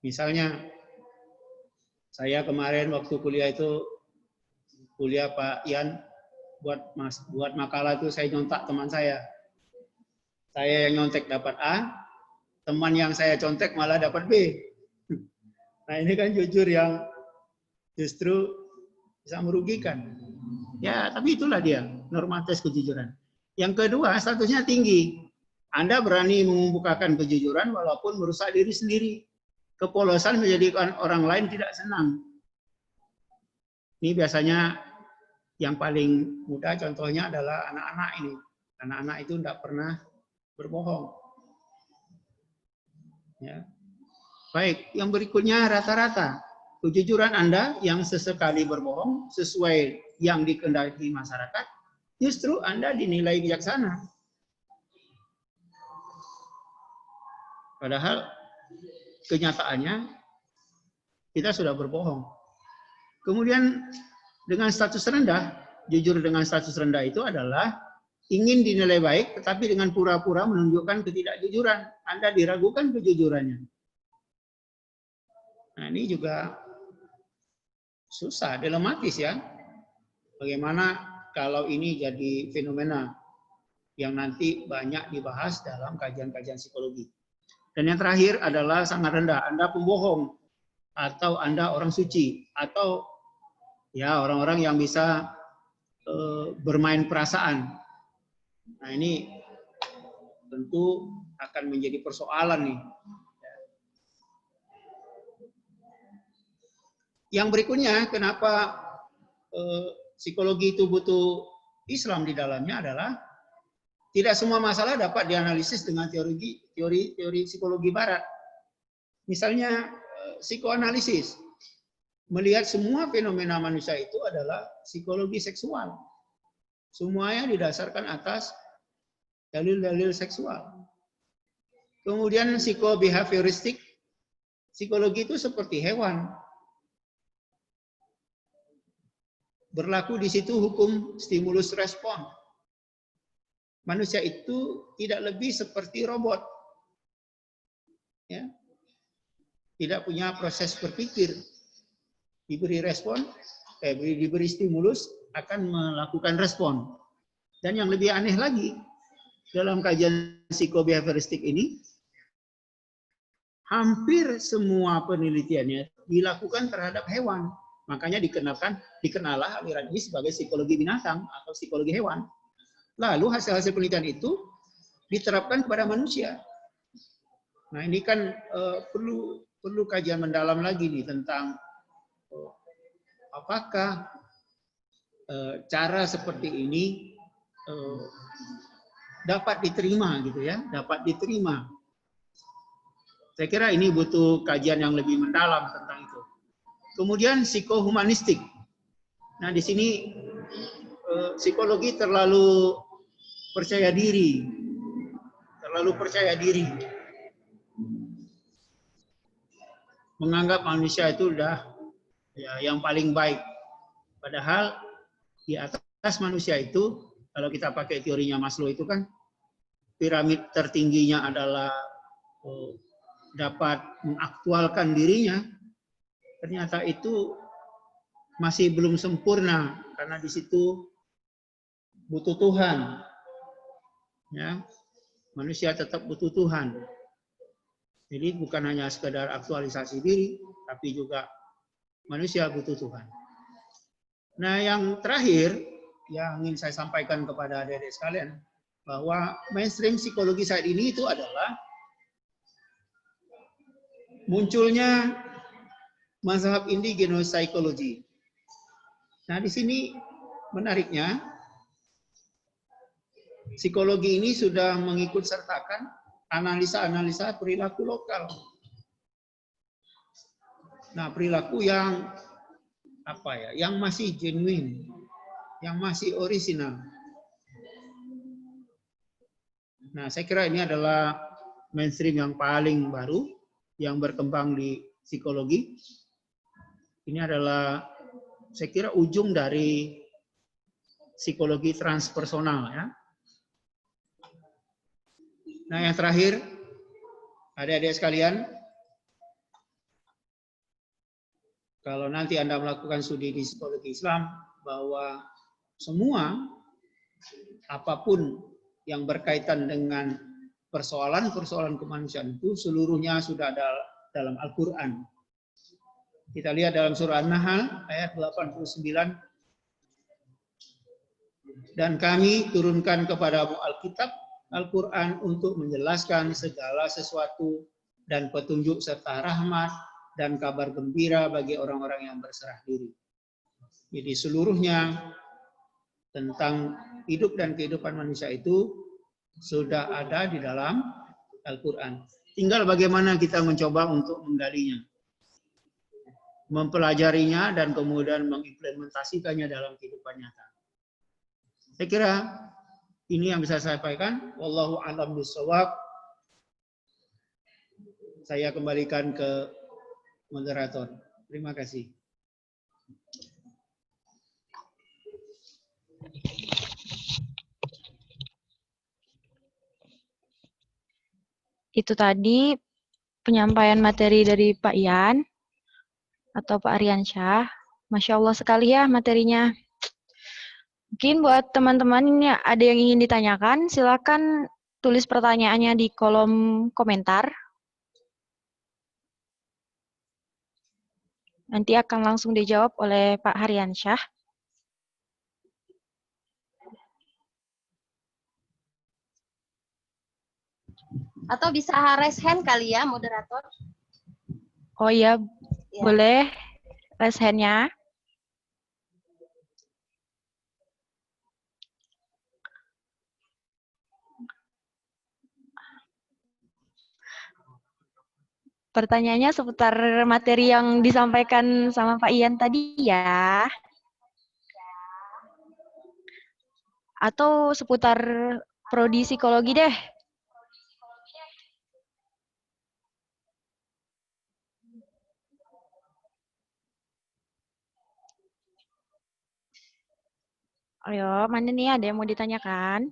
[SPEAKER 1] Misalnya, saya kemarin waktu kuliah itu, kuliah Pak Ian, buat makalah itu saya nyontak teman saya. Saya yang nyontek dapat A, teman yang saya contek malah dapat B. Nah ini kan jujur yang justru bisa merugikan. Ya, tapi itulah dia, norma tes kejujuran. Yang kedua, statusnya tinggi. Anda berani membukakan kejujuran walaupun merusak diri sendiri. Kepolosan menjadikan orang lain tidak senang. Ini biasanya yang paling mudah contohnya adalah anak-anak ini. Anak-anak itu tidak pernah berbohong. Ya. Baik, yang berikutnya rata-rata. Kejujuran Anda yang sesekali berbohong sesuai yang dikehendaki masyarakat, justru Anda dinilai bijaksana. Padahal kenyataannya kita sudah berbohong. Kemudian dengan status rendah, jujur dengan status rendah itu adalah ingin dinilai baik, tetapi dengan pura-pura menunjukkan ketidakjujuran. Anda diragukan kejujurannya. Nah ini juga susah, dilematis ya. Bagaimana kalau ini jadi fenomena yang nanti banyak dibahas dalam kajian-kajian psikologi. Dan yang terakhir adalah sangat rendah. Anda pembohong, atau Anda orang suci, atau ya orang-orang yang bisa bermain perasaan. Nah ini tentu akan menjadi persoalan nih. Yang berikutnya, kenapa psikologi itu butuh Islam di dalamnya adalah tidak semua masalah dapat dianalisis dengan teori psikologi Barat. Misalnya psikoanalisis melihat semua fenomena manusia itu adalah psikologi seksual. Semuanya didasarkan atas dalil-dalil seksual. Kemudian psikobehavioristik, psikologi itu seperti hewan. Berlaku di situ hukum stimulus respon. Manusia itu tidak lebih seperti robot. Ya. Tidak punya proses berpikir. Diberi respon, diberi stimulus, akan melakukan respon. Dan yang lebih aneh lagi, dalam kajian psikobehavioristik ini, hampir semua penelitiannya dilakukan terhadap hewan. Makanya dikenallah aliran ini sebagai psikologi binatang atau psikologi hewan. Lalu hasil-hasil penelitian itu diterapkan kepada manusia. Nah ini kan perlu kajian mendalam lagi nih tentang apakah cara seperti ini dapat diterima gitu ya, dapat diterima. Saya kira ini butuh kajian yang lebih mendalam tentang itu. Kemudian psikohumanistik. Nah di sini psikologi terlalu percaya diri, menganggap manusia itu udah ya, yang paling baik. Padahal di atas manusia itu, kalau kita pakai teorinya Maslow itu kan, piramid tertingginya adalah dapat mengaktualkan dirinya, ternyata itu masih belum sempurna karena di situ butuh Tuhan. Ya, manusia tetap butuh Tuhan. Jadi bukan hanya sekedar aktualisasi diri, tapi juga manusia butuh Tuhan. Nah, yang terakhir yang ingin saya sampaikan kepada adik-adik sekalian, bahwa mainstream psikologi saat ini itu adalah munculnya mazhab indigenous psychology. Nah, di sini menariknya, psikologi ini sudah mengikut sertakan analisa-analisa perilaku lokal. Nah, perilaku yang apa ya, yang masih genuine, yang masih orisinal. Nah, saya kira ini adalah mainstream yang paling baru yang berkembang di psikologi. Ini adalah saya kira ujung dari psikologi transpersonal ya. Nah, yang terakhir, adik-adik sekalian, kalau nanti Anda melakukan studi di psikologi Islam, bahwa semua apapun yang berkaitan dengan persoalan-persoalan kemanusiaan itu seluruhnya sudah ada dalam Al-Quran. Kita lihat dalam surah An-Nahl ayat 89. Dan kami turunkan kepadamu Alkitab, Al-Quran untuk menjelaskan segala sesuatu dan petunjuk serta rahmat dan kabar gembira bagi orang-orang yang berserah diri. Jadi seluruhnya tentang hidup dan kehidupan manusia itu sudah ada di dalam Al-Quran. Tinggal bagaimana kita mencoba untuk menggalinya, mempelajarinya, dan kemudian mengimplementasikannya dalam kehidupan nyata. Saya kira ini yang bisa saya sampaikan. Wallahu a'lam bishawab. Saya kembalikan ke moderator. Terima kasih.
[SPEAKER 3] Itu tadi penyampaian materi dari Pak Ian atau Pak Aryansyah. Masya Allah sekali ya materinya. Mungkin buat teman-teman ini ada yang ingin ditanyakan, silakan tulis pertanyaannya di kolom komentar. Nanti akan langsung dijawab oleh Pak Haryansyah.
[SPEAKER 4] Atau bisa raise hand kali ya, moderator?
[SPEAKER 3] Oh iya,
[SPEAKER 4] Ya.
[SPEAKER 3] boleh raise hand-nya. Pertanyaannya seputar materi yang disampaikan sama Pak Ian tadi ya. Atau seputar prodi psikologi deh. Ayo, mana nih ada yang mau ditanyakan?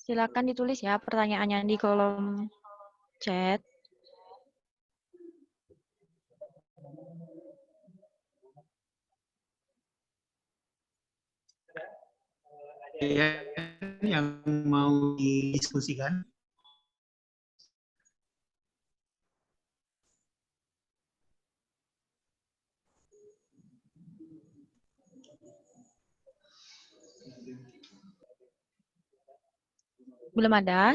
[SPEAKER 3] Silakan ditulis ya pertanyaannya di kolom chat.
[SPEAKER 1] yang mau didiskusikan?
[SPEAKER 3] Belum ada?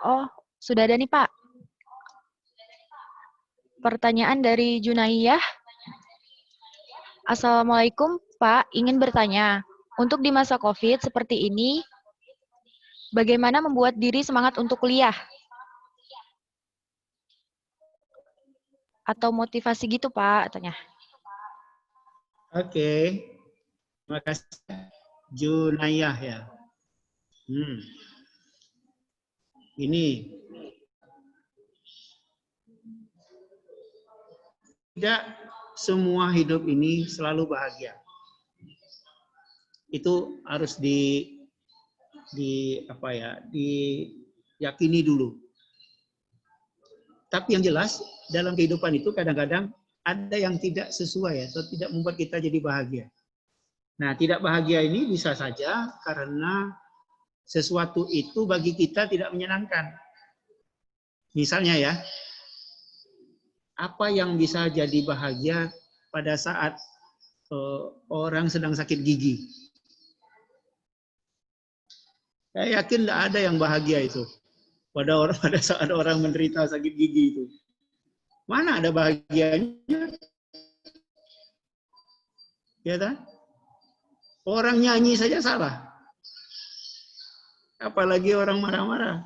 [SPEAKER 3] Oh, sudah ada nih, Pak. Pertanyaan dari Junaiyah. Assalamualaikum, Pak. Ingin bertanya, untuk di masa COVID seperti ini, bagaimana membuat diri semangat untuk kuliah? Atau motivasi gitu, Pak, tanya.
[SPEAKER 1] Oke. Terima kasih. Junaiyah ya. Ini tidak semua hidup ini selalu bahagia. Itu harus diyakini dulu. Tapi yang jelas dalam kehidupan itu kadang-kadang ada yang tidak sesuai atau tidak membuat kita jadi bahagia. Nah, tidak bahagia ini bisa saja karena sesuatu itu bagi kita tidak menyenangkan. Misalnya ya, apa yang bisa jadi bahagia pada saat orang sedang sakit gigi? Saya yakin tidak ada yang bahagia itu pada saat orang menderita sakit gigi itu. Mana ada bahagianya? Ya kan? Orang nyanyi saja salah. Apalagi orang marah-marah.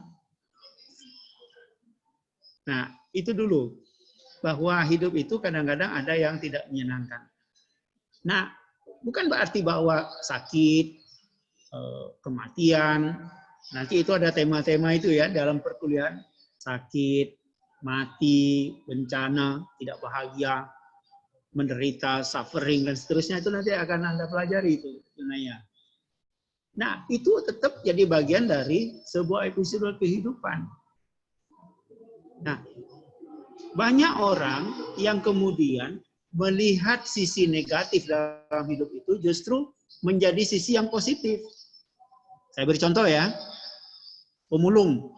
[SPEAKER 1] Nah, itu dulu. Bahwa hidup itu kadang-kadang ada yang tidak menyenangkan. Nah, bukan berarti bahwa sakit, kematian, nanti itu ada tema-tema itu ya dalam perkuliahan. Sakit, mati, bencana, tidak bahagia, menderita, suffering, dan seterusnya itu nanti akan Anda pelajari itu. Nah, itu tetap jadi bagian dari sebuah episode kehidupan. Nah, banyak orang yang kemudian melihat sisi negatif dalam hidup itu justru menjadi sisi yang positif. Saya beri contoh ya, pemulung.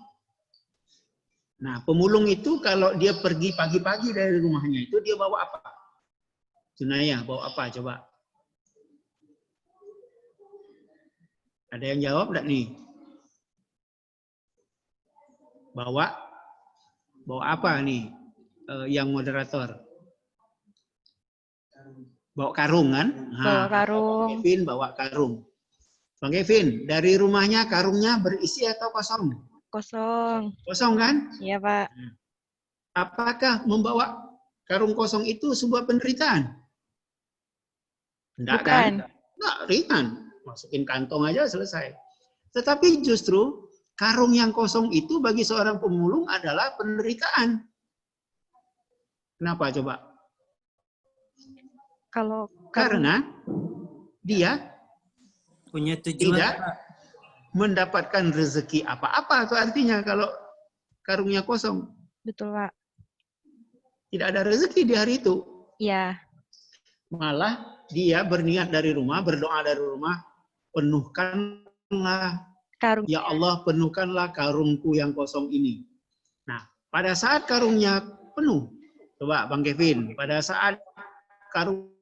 [SPEAKER 1] Nah, pemulung itu kalau dia pergi pagi-pagi dari rumahnya itu dia bawa apa? Junaiyah, bawa apa coba? Ada yang jawab enggak nih? Bawa apa nih yang moderator? Bawa karung kan?
[SPEAKER 3] Bawa karung.
[SPEAKER 1] Bang Kevin bawa karung. Bang Kevin, dari rumahnya karungnya berisi atau kosong?
[SPEAKER 3] Kosong.
[SPEAKER 1] Kosong kan?
[SPEAKER 3] Iya, Pak.
[SPEAKER 1] Apakah membawa karung kosong itu sebuah penderitaan? Enggak kan? Enggak, ringan. Masukin kantong aja selesai. Tetapi justru karung yang kosong itu bagi seorang pemulung adalah penderitaan. Kenapa coba? Karena dia
[SPEAKER 2] punya tujuan,
[SPEAKER 1] tidak
[SPEAKER 2] Pak.
[SPEAKER 1] mendapatkan rezeki apa-apa. Itu artinya kalau karungnya kosong.
[SPEAKER 3] Betul, Pak.
[SPEAKER 1] Tidak ada rezeki di hari itu.
[SPEAKER 3] Iya.
[SPEAKER 1] Malah dia berniat dari rumah, berdoa dari rumah, penuhkanlah,
[SPEAKER 3] Karung.
[SPEAKER 1] ya Allah penuhkanlah karungku yang kosong ini. Nah, pada saat karungnya penuh, coba Bang Kevin, pada saat karung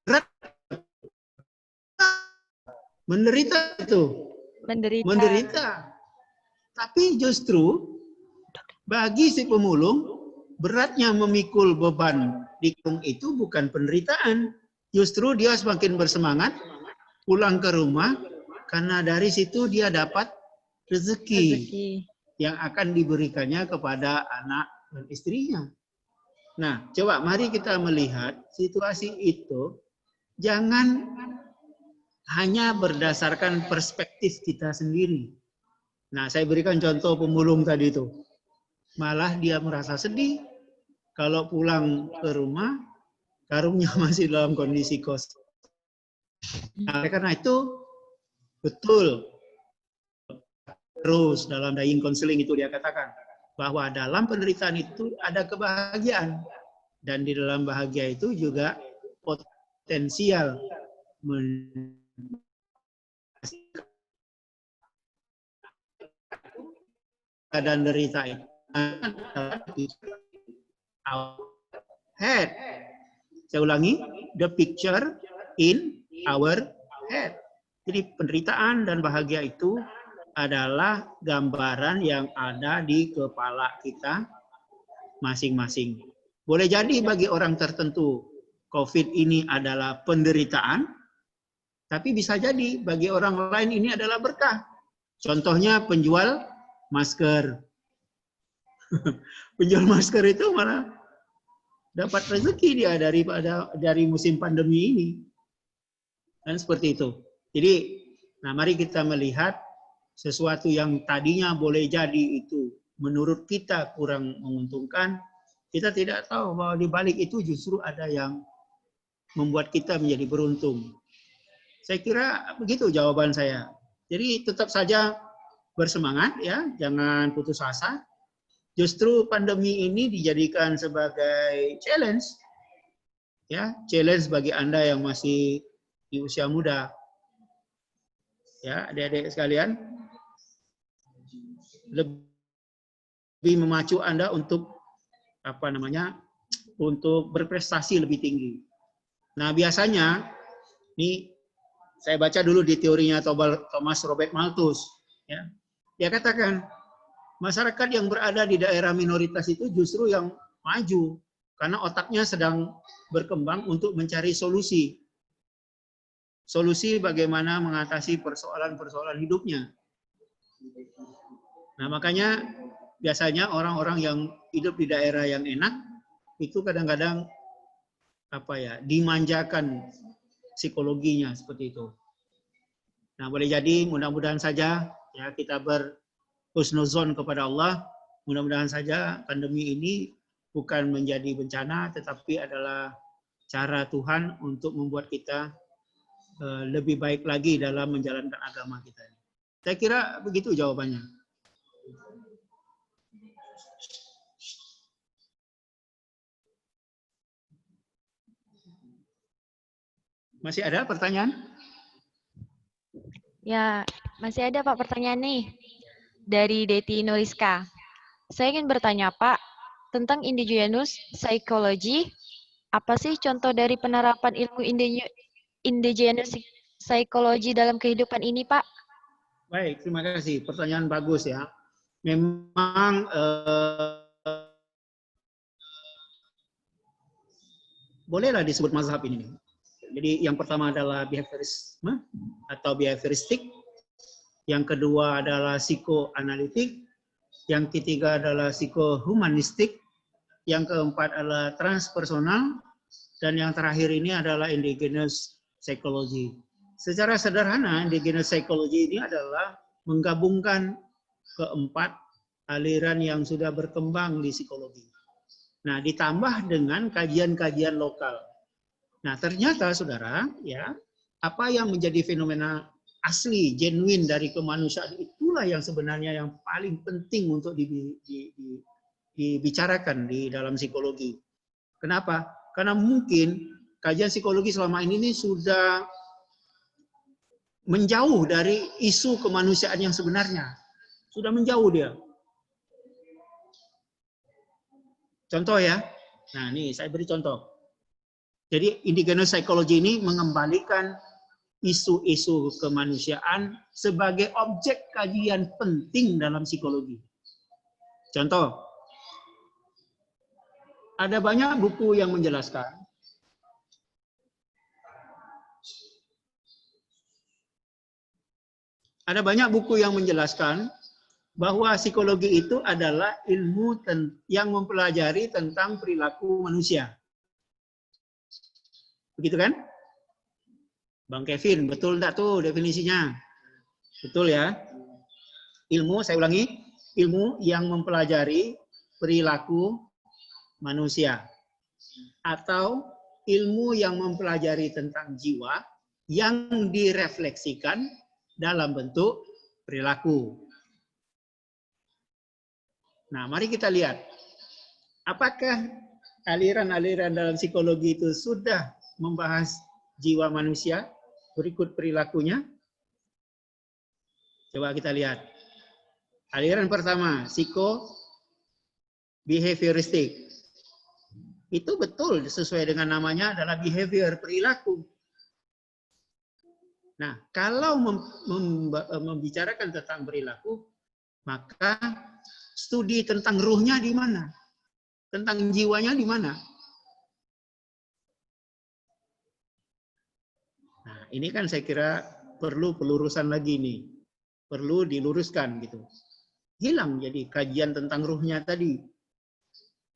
[SPEAKER 1] berat, menderita itu. Menderita. Tapi justru bagi si pemulung, beratnya memikul beban di karung itu bukan penderitaan. Justru dia semakin bersemangat pulang ke rumah karena dari situ dia dapat rezeki yang akan diberikannya kepada anak dan istrinya. Nah, coba mari kita melihat situasi itu jangan hanya berdasarkan perspektif kita sendiri. Nah, saya berikan contoh pemulung tadi itu. Malah dia merasa sedih kalau pulang ke rumah karungnya masih dalam kondisi kosong. Nah, karena itu betul terus dalam dying counseling itu dia katakan bahwa dalam penderitaan itu ada kebahagiaan dan di dalam bahagia itu juga potensial dan derita itu our head. Saya ulangi, the picture in our head. Jadi penderitaan dan bahagia itu adalah gambaran yang ada di kepala kita masing-masing. Boleh jadi bagi orang tertentu COVID ini adalah penderitaan, tapi bisa jadi bagi orang lain ini adalah berkah. Contohnya penjual masker. Penjual masker itu malah dapat rezeki dia dari musim pandemi ini. Dan seperti itu. Jadi, nah mari kita melihat sesuatu yang tadinya boleh jadi itu menurut kita kurang menguntungkan, kita tidak tahu bahwa di balik itu justru ada yang membuat kita menjadi beruntung. Saya kira begitu jawaban saya. Jadi tetap saja bersemangat ya, jangan putus asa. Justru pandemi ini dijadikan sebagai challenge, ya, challenge bagi Anda yang masih di usia muda. Ya, adik-adik sekalian, lebih memacu Anda untuk untuk berprestasi lebih tinggi. Nah, biasanya ini saya baca dulu di teorinya Thomas Robert Malthus, ya. Dia katakan masyarakat yang berada di daerah minoritas itu justru yang maju karena otaknya sedang berkembang untuk mencari solusi. Solusi bagaimana mengatasi persoalan-persoalan hidupnya. Nah, makanya biasanya orang-orang yang hidup di daerah yang enak itu kadang-kadang dimanjakan psikologinya seperti itu. Nah, boleh jadi mudah-mudahan saja ya kita berhusnuzon kepada Allah. Mudah-mudahan saja pandemi ini bukan menjadi bencana tetapi adalah cara Tuhan untuk membuat kita lebih baik lagi dalam menjalankan agama kita. Saya kira begitu jawabannya. Masih ada pertanyaan?
[SPEAKER 3] Ya, masih ada Pak pertanyaan nih dari Deti Nuriska. Saya ingin bertanya Pak, tentang indigenous psychology, apa sih contoh dari penerapan ilmu indigenous psychology dalam kehidupan ini Pak?
[SPEAKER 1] Baik, terima kasih. Pertanyaan bagus ya. Memang bolehlah disebut mazhab ini. Jadi yang pertama adalah behaviorisme atau behavioristik, yang kedua adalah psikoanalitik, yang ketiga adalah psikohumanistik, yang keempat adalah transpersonal, dan yang terakhir ini adalah indigenous psychology. Secara sederhana, indigenous psychology ini adalah menggabungkan keempat aliran yang sudah berkembang di psikologi. Nah, ditambah dengan kajian-kajian lokal. Nah, ternyata saudara, ya, apa yang menjadi fenomena asli, genuine dari kemanusiaan itulah yang sebenarnya yang paling penting untuk dibicarakan di dalam psikologi. Kenapa? Karena mungkin kajian psikologi selama ini sudah menjauh dari isu kemanusiaan yang sebenarnya. Sudah menjauh dia. Contoh ya. Nah, ini saya beri contoh. Jadi indigenous psychology ini mengembalikan isu-isu kemanusiaan sebagai objek kajian penting dalam psikologi. Contoh, ada banyak buku yang menjelaskan bahwa psikologi itu adalah ilmu yang mempelajari tentang perilaku manusia. Begitu kan? Bang Kevin, betul enggak tuh definisinya? Betul ya? Ilmu, saya ulangi, ilmu yang mempelajari perilaku manusia. Atau ilmu yang mempelajari tentang jiwa yang direfleksikan dalam bentuk perilaku. Nah, mari kita lihat. Apakah aliran-aliran dalam psikologi itu sudah membahas jiwa manusia, berikut perilakunya. Coba kita lihat. Aliran pertama, behavioristik. Itu betul sesuai dengan namanya adalah behavior, perilaku. Nah, kalau membicarakan tentang perilaku, maka studi tentang ruhnya di mana? Tentang jiwanya di mana? Nah, ini kan saya kira perlu pelurusan lagi nih. Perlu diluruskan gitu. Hilang jadi kajian tentang ruhnya tadi.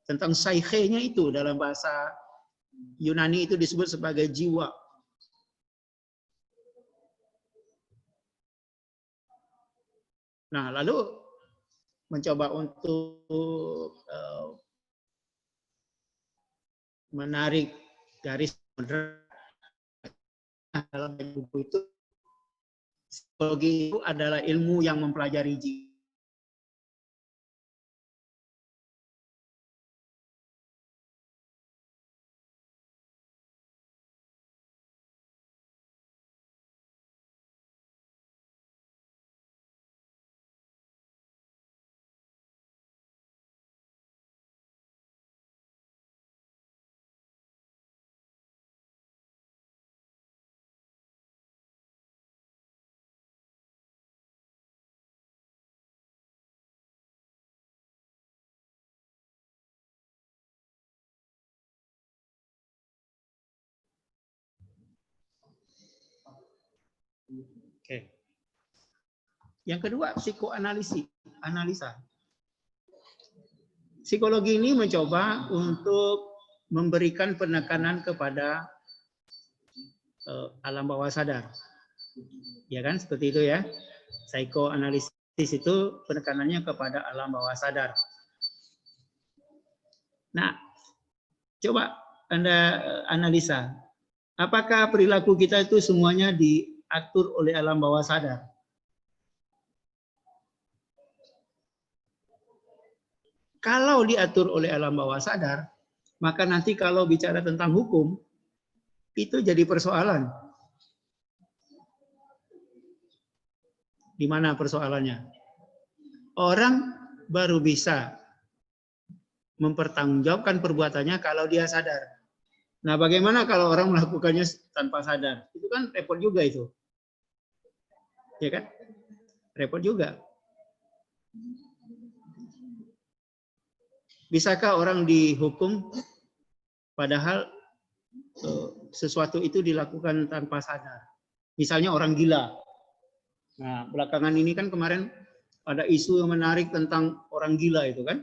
[SPEAKER 1] Tentang psyche-nya itu dalam bahasa Yunani itu disebut sebagai jiwa. Nah, lalu mencoba untuk menarik garis dalam buku itu, psikologi itu adalah ilmu yang mempelajari jiwa. Oke. Yang kedua, analisa. Psikologi ini mencoba untuk memberikan penekanan kepada alam bawah sadar. Ya kan, seperti itu ya. Psikoanalisis itu penekanannya kepada alam bawah sadar. Nah, coba Anda analisa. Apakah perilaku kita itu semuanya diatur oleh alam bawah sadar? Kalau diatur oleh alam bawah sadar, maka nanti kalau bicara tentang hukum, itu jadi persoalan. Di mana persoalannya? Orang baru bisa mempertanggungjawabkan perbuatannya kalau dia sadar. Nah, bagaimana kalau orang melakukannya tanpa sadar? Itu kan repot juga itu. Ya kan? Repot juga. Bisakah orang dihukum padahal sesuatu itu dilakukan tanpa sadar? Misalnya orang gila. Nah, belakangan ini kan kemarin ada isu yang menarik tentang orang gila itu kan?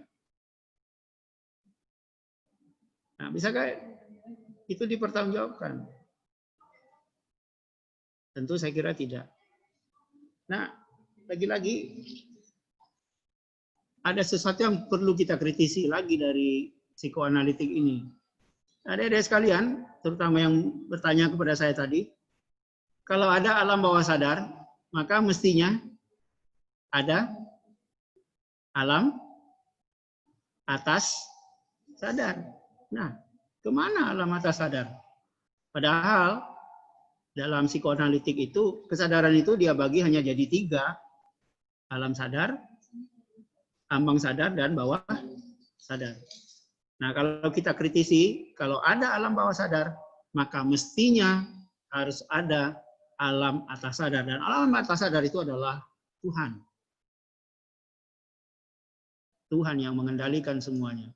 [SPEAKER 1] Nah, bisakah itu dipertanggungjawabkan? Tentu saya kira tidak. Nah, lagi-lagi ada sesuatu yang perlu kita kritisi lagi dari psikoanalitik ini. Adik-adik sekalian, terutama yang bertanya kepada saya tadi, kalau ada alam bawah sadar, maka mestinya ada alam atas sadar. Nah, kemana alam atas sadar? Padahal dalam psikoanalitik itu, kesadaran itu dia bagi hanya jadi 3. Alam sadar, ambang sadar, dan bawah sadar. Nah, kalau kita kritisi, kalau ada alam bawah sadar, maka mestinya harus ada alam atas sadar. Dan alam atas sadar itu adalah Tuhan. Tuhan yang mengendalikan semuanya.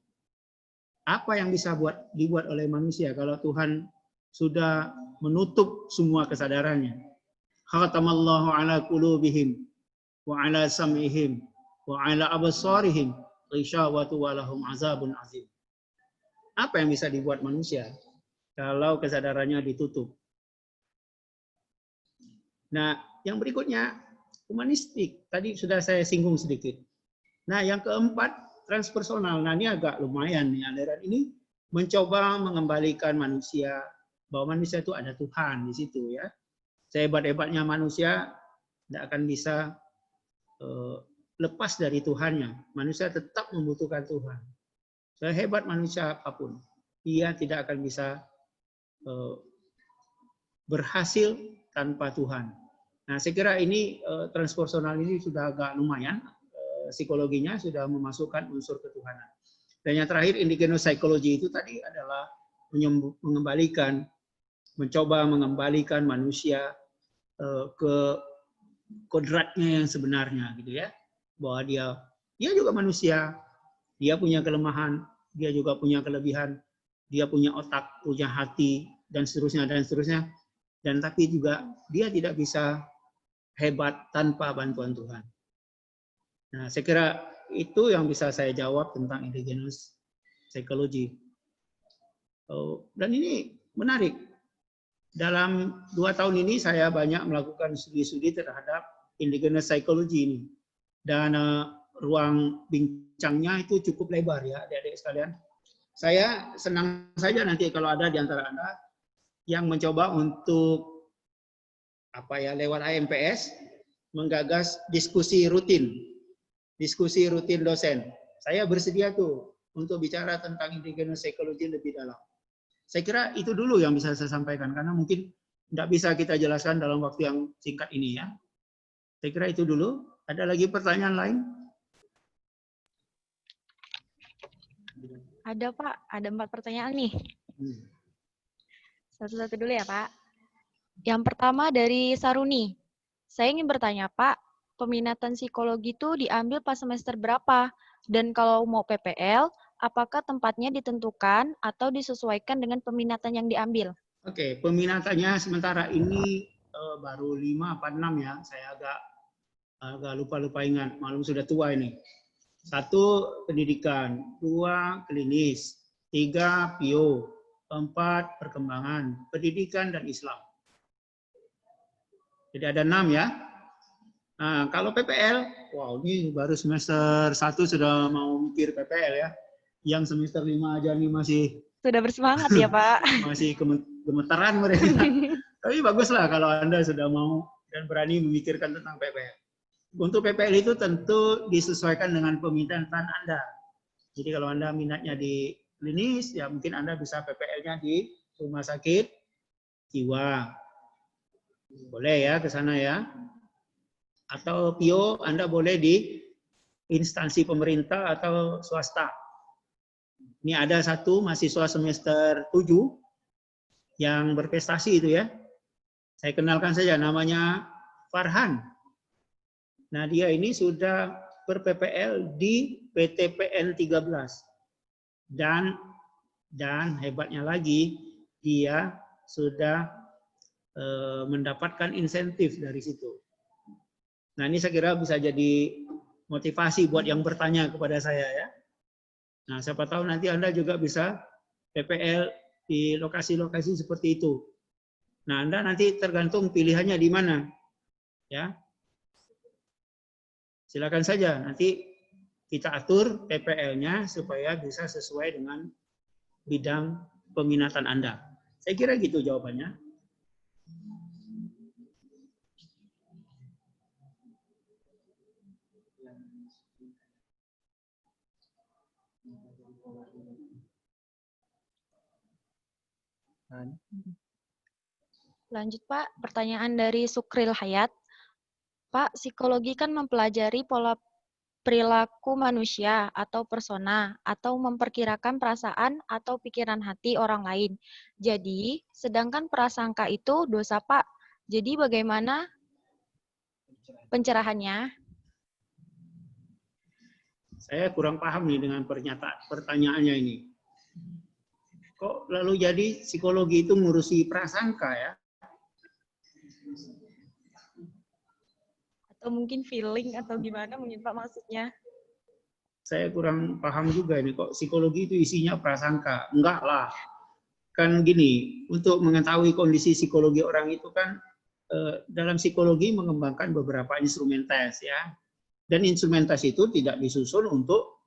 [SPEAKER 1] Apa yang bisa dibuat oleh manusia kalau Tuhan sudah menutup semua kesadarannya? Khatamallahu ala qulubihim wa ala sam'ihim wa ala absarihim ghishawatu wa lahum azabun azim. Apa yang bisa dibuat manusia kalau kesadarannya ditutup? Nah, yang berikutnya humanistik. Tadi sudah saya singgung sedikit. Nah, yang keempat transpersonal. Nah, ini agak lumayan nih, aliran ini mencoba mengembalikan manusia, bahwa manusia itu ada Tuhan di situ ya. Sehebat-hebatnya manusia tidak akan bisa lepas dari Tuhannya. Manusia tetap membutuhkan Tuhan. Sehebat manusia apapun, ia tidak akan bisa berhasil tanpa Tuhan. Nah, saya kira ini transpersonal ini sudah agak lumayan, psikologinya sudah memasukkan unsur ketuhanan. Dan yang terakhir, indigenous psychology itu tadi adalah mencoba mengembalikan manusia ke kodratnya yang sebenarnya, gitu ya, bahwa dia juga manusia, dia punya kelemahan, dia juga punya kelebihan, dia punya otak, punya hati, dan seterusnya, dan tapi juga dia tidak bisa hebat tanpa bantuan Tuhan. Nah, saya kira itu yang bisa saya jawab tentang indigenous psychology. Dan ini menarik. Dalam 2 tahun ini saya banyak melakukan studi-studi terhadap indigenous psychology ini. Dan ruang bincangnya itu cukup lebar ya, adik-adik sekalian. Saya senang saja nanti kalau ada di antara Anda yang mencoba untuk lewat AMPS menggagas diskusi rutin dosen. Saya bersedia tuh untuk bicara tentang indigenous psychology lebih dalam. Saya kira itu dulu yang bisa saya sampaikan karena mungkin tidak bisa kita jelaskan dalam waktu yang singkat ini ya. Saya kira itu dulu. Ada lagi pertanyaan lain?
[SPEAKER 3] Ada Pak, ada 4 pertanyaan nih. Satu-satu dulu ya Pak. Yang pertama dari Saruni. Saya ingin bertanya Pak, peminatan psikologi itu diambil pas semester berapa? Dan kalau mau PPL, apakah tempatnya ditentukan atau disesuaikan dengan peminatan yang diambil?
[SPEAKER 1] Oke, peminatannya sementara ini baru 5 apa 6 ya. Saya agak lupa ingat, maklum sudah tua ini. 1 pendidikan, 2 klinis, 3 PIO, 4 perkembangan, pendidikan dan Islam. Jadi ada 6 ya. Nah, kalau PPL, wow ini baru semester 1 sudah mau mikir PPL ya. Yang semester 5 aja nih masih
[SPEAKER 3] Sudah bersemangat ya Pak.
[SPEAKER 1] masih gemetaran mereka. Tapi baguslah kalau Anda sudah mau dan berani memikirkan tentang PPL. Untuk PPL itu tentu disesuaikan dengan peminatan Anda. Jadi kalau Anda minatnya di klinis, ya mungkin Anda bisa PPL-nya di rumah sakit jiwa. Boleh ya ke sana ya. Atau PIO Anda boleh di instansi pemerintah atau swasta. Ini ada 1 mahasiswa semester 7 yang berprestasi itu ya. Saya kenalkan saja namanya Farhan. Nah, dia ini sudah ber-PPL di PTPN 13. Dan hebatnya lagi, dia sudah mendapatkan insentif dari situ. Nah, ini saya kira bisa jadi motivasi buat yang bertanya kepada saya ya. Nah, siapa tahu nanti Anda juga bisa PPL di lokasi-lokasi seperti itu. Nah, Anda nanti tergantung pilihannya di mana. Ya. Silakan saja, nanti kita atur PPL-nya supaya bisa sesuai dengan bidang peminatan Anda. Saya kira gitu jawabannya.
[SPEAKER 3] Lanjut Pak, pertanyaan dari Sukril Hayat. Pak, psikologi kan mempelajari pola perilaku manusia atau persona atau memperkirakan perasaan atau pikiran hati orang lain. Jadi, sedangkan prasangka itu dosa Pak. Jadi bagaimana pencerahannya?
[SPEAKER 1] Saya kurang paham nih dengan pertanyaannya ini. Kok lalu jadi psikologi itu ngurusi prasangka ya?
[SPEAKER 3] Atau mungkin feeling atau gimana mungkin Pak maksudnya?
[SPEAKER 1] Saya kurang paham juga ini, kok psikologi itu isinya prasangka. Enggak lah. Kan gini, untuk mengetahui kondisi psikologi orang itu kan dalam psikologi mengembangkan beberapa instrumen tes ya. Dan instrumen tes itu tidak disusun untuk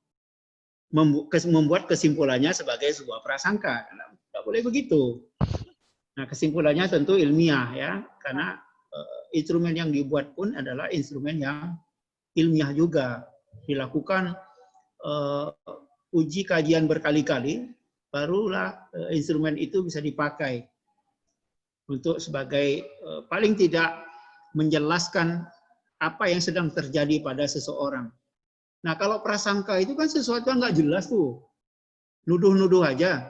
[SPEAKER 1] membuat kesimpulannya sebagai sebuah prasangka. Tidak boleh begitu. Nah, kesimpulannya tentu ilmiah ya, karena instrumen yang dibuat pun adalah instrumen yang ilmiah juga. Dilakukan uji kajian berkali-kali, barulah instrumen itu bisa dipakai. untuk sebagai paling tidak menjelaskan apa yang sedang terjadi pada seseorang. Nah, kalau prasangka itu kan sesuatu yang nggak jelas tuh, nuduh-nuduh aja,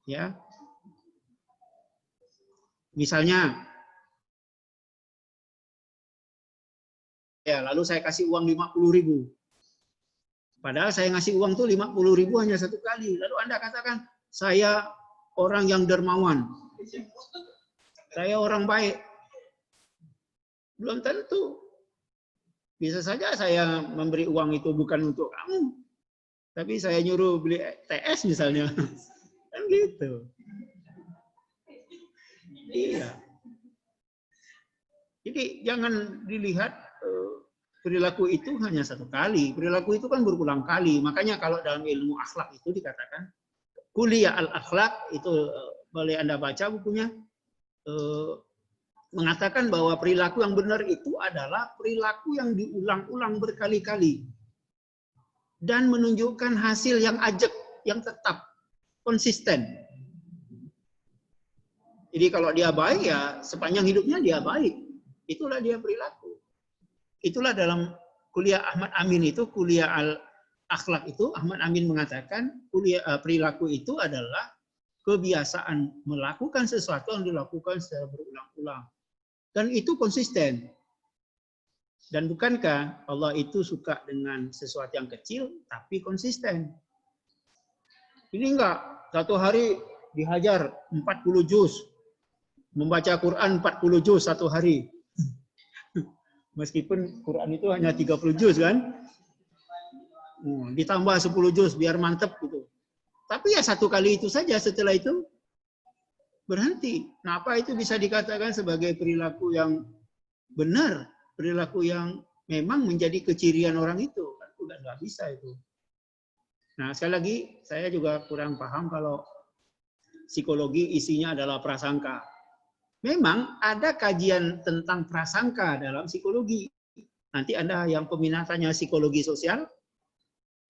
[SPEAKER 1] ya. Misalnya, ya lalu saya kasih uang 50.000. Padahal saya ngasih uang tuh 50.000 hanya satu kali. Lalu Anda katakan, saya orang yang dermawan. Saya orang baik. Belum tentu. Bisa saja saya memberi uang itu bukan untuk kamu. Tapi saya nyuruh beli TS misalnya. Kan gitu. Iya. Jadi jangan dilihat perilaku itu hanya satu kali. Perilaku itu kan berulang kali. Makanya kalau dalam ilmu akhlak itu dikatakan kuliah al-akhlak, itu boleh Anda baca bukunya, mengatakan bahwa perilaku yang benar itu adalah perilaku yang diulang-ulang berkali-kali dan menunjukkan hasil yang ajak, yang tetap, konsisten. Jadi kalau dia baik, ya sepanjang hidupnya dia baik. Itulah dia perilaku. Itulah dalam kuliah Ahmad Amin itu, kuliah al-akhlak itu, Ahmad Amin mengatakan perilaku itu adalah kebiasaan melakukan sesuatu yang dilakukan secara berulang-ulang. Dan itu konsisten. Dan bukankah Allah itu suka dengan sesuatu yang kecil, tapi konsisten. Ini enggak, satu hari dihajar 40 juz. Membaca Quran 40 juz satu hari. Meskipun Quran itu hanya 30 juz kan. Ditambah 10 juz biar mantep gitu. Tapi ya satu kali itu saja, setelah itu berhenti. Nah, apa itu bisa dikatakan sebagai perilaku yang benar, perilaku yang memang menjadi kecirian orang itu? Kan udah nggak bisa itu. Nah, sekali lagi saya juga kurang paham kalau psikologi isinya adalah prasangka. Memang ada kajian tentang prasangka dalam psikologi. Nanti Anda yang peminatannya psikologi sosial,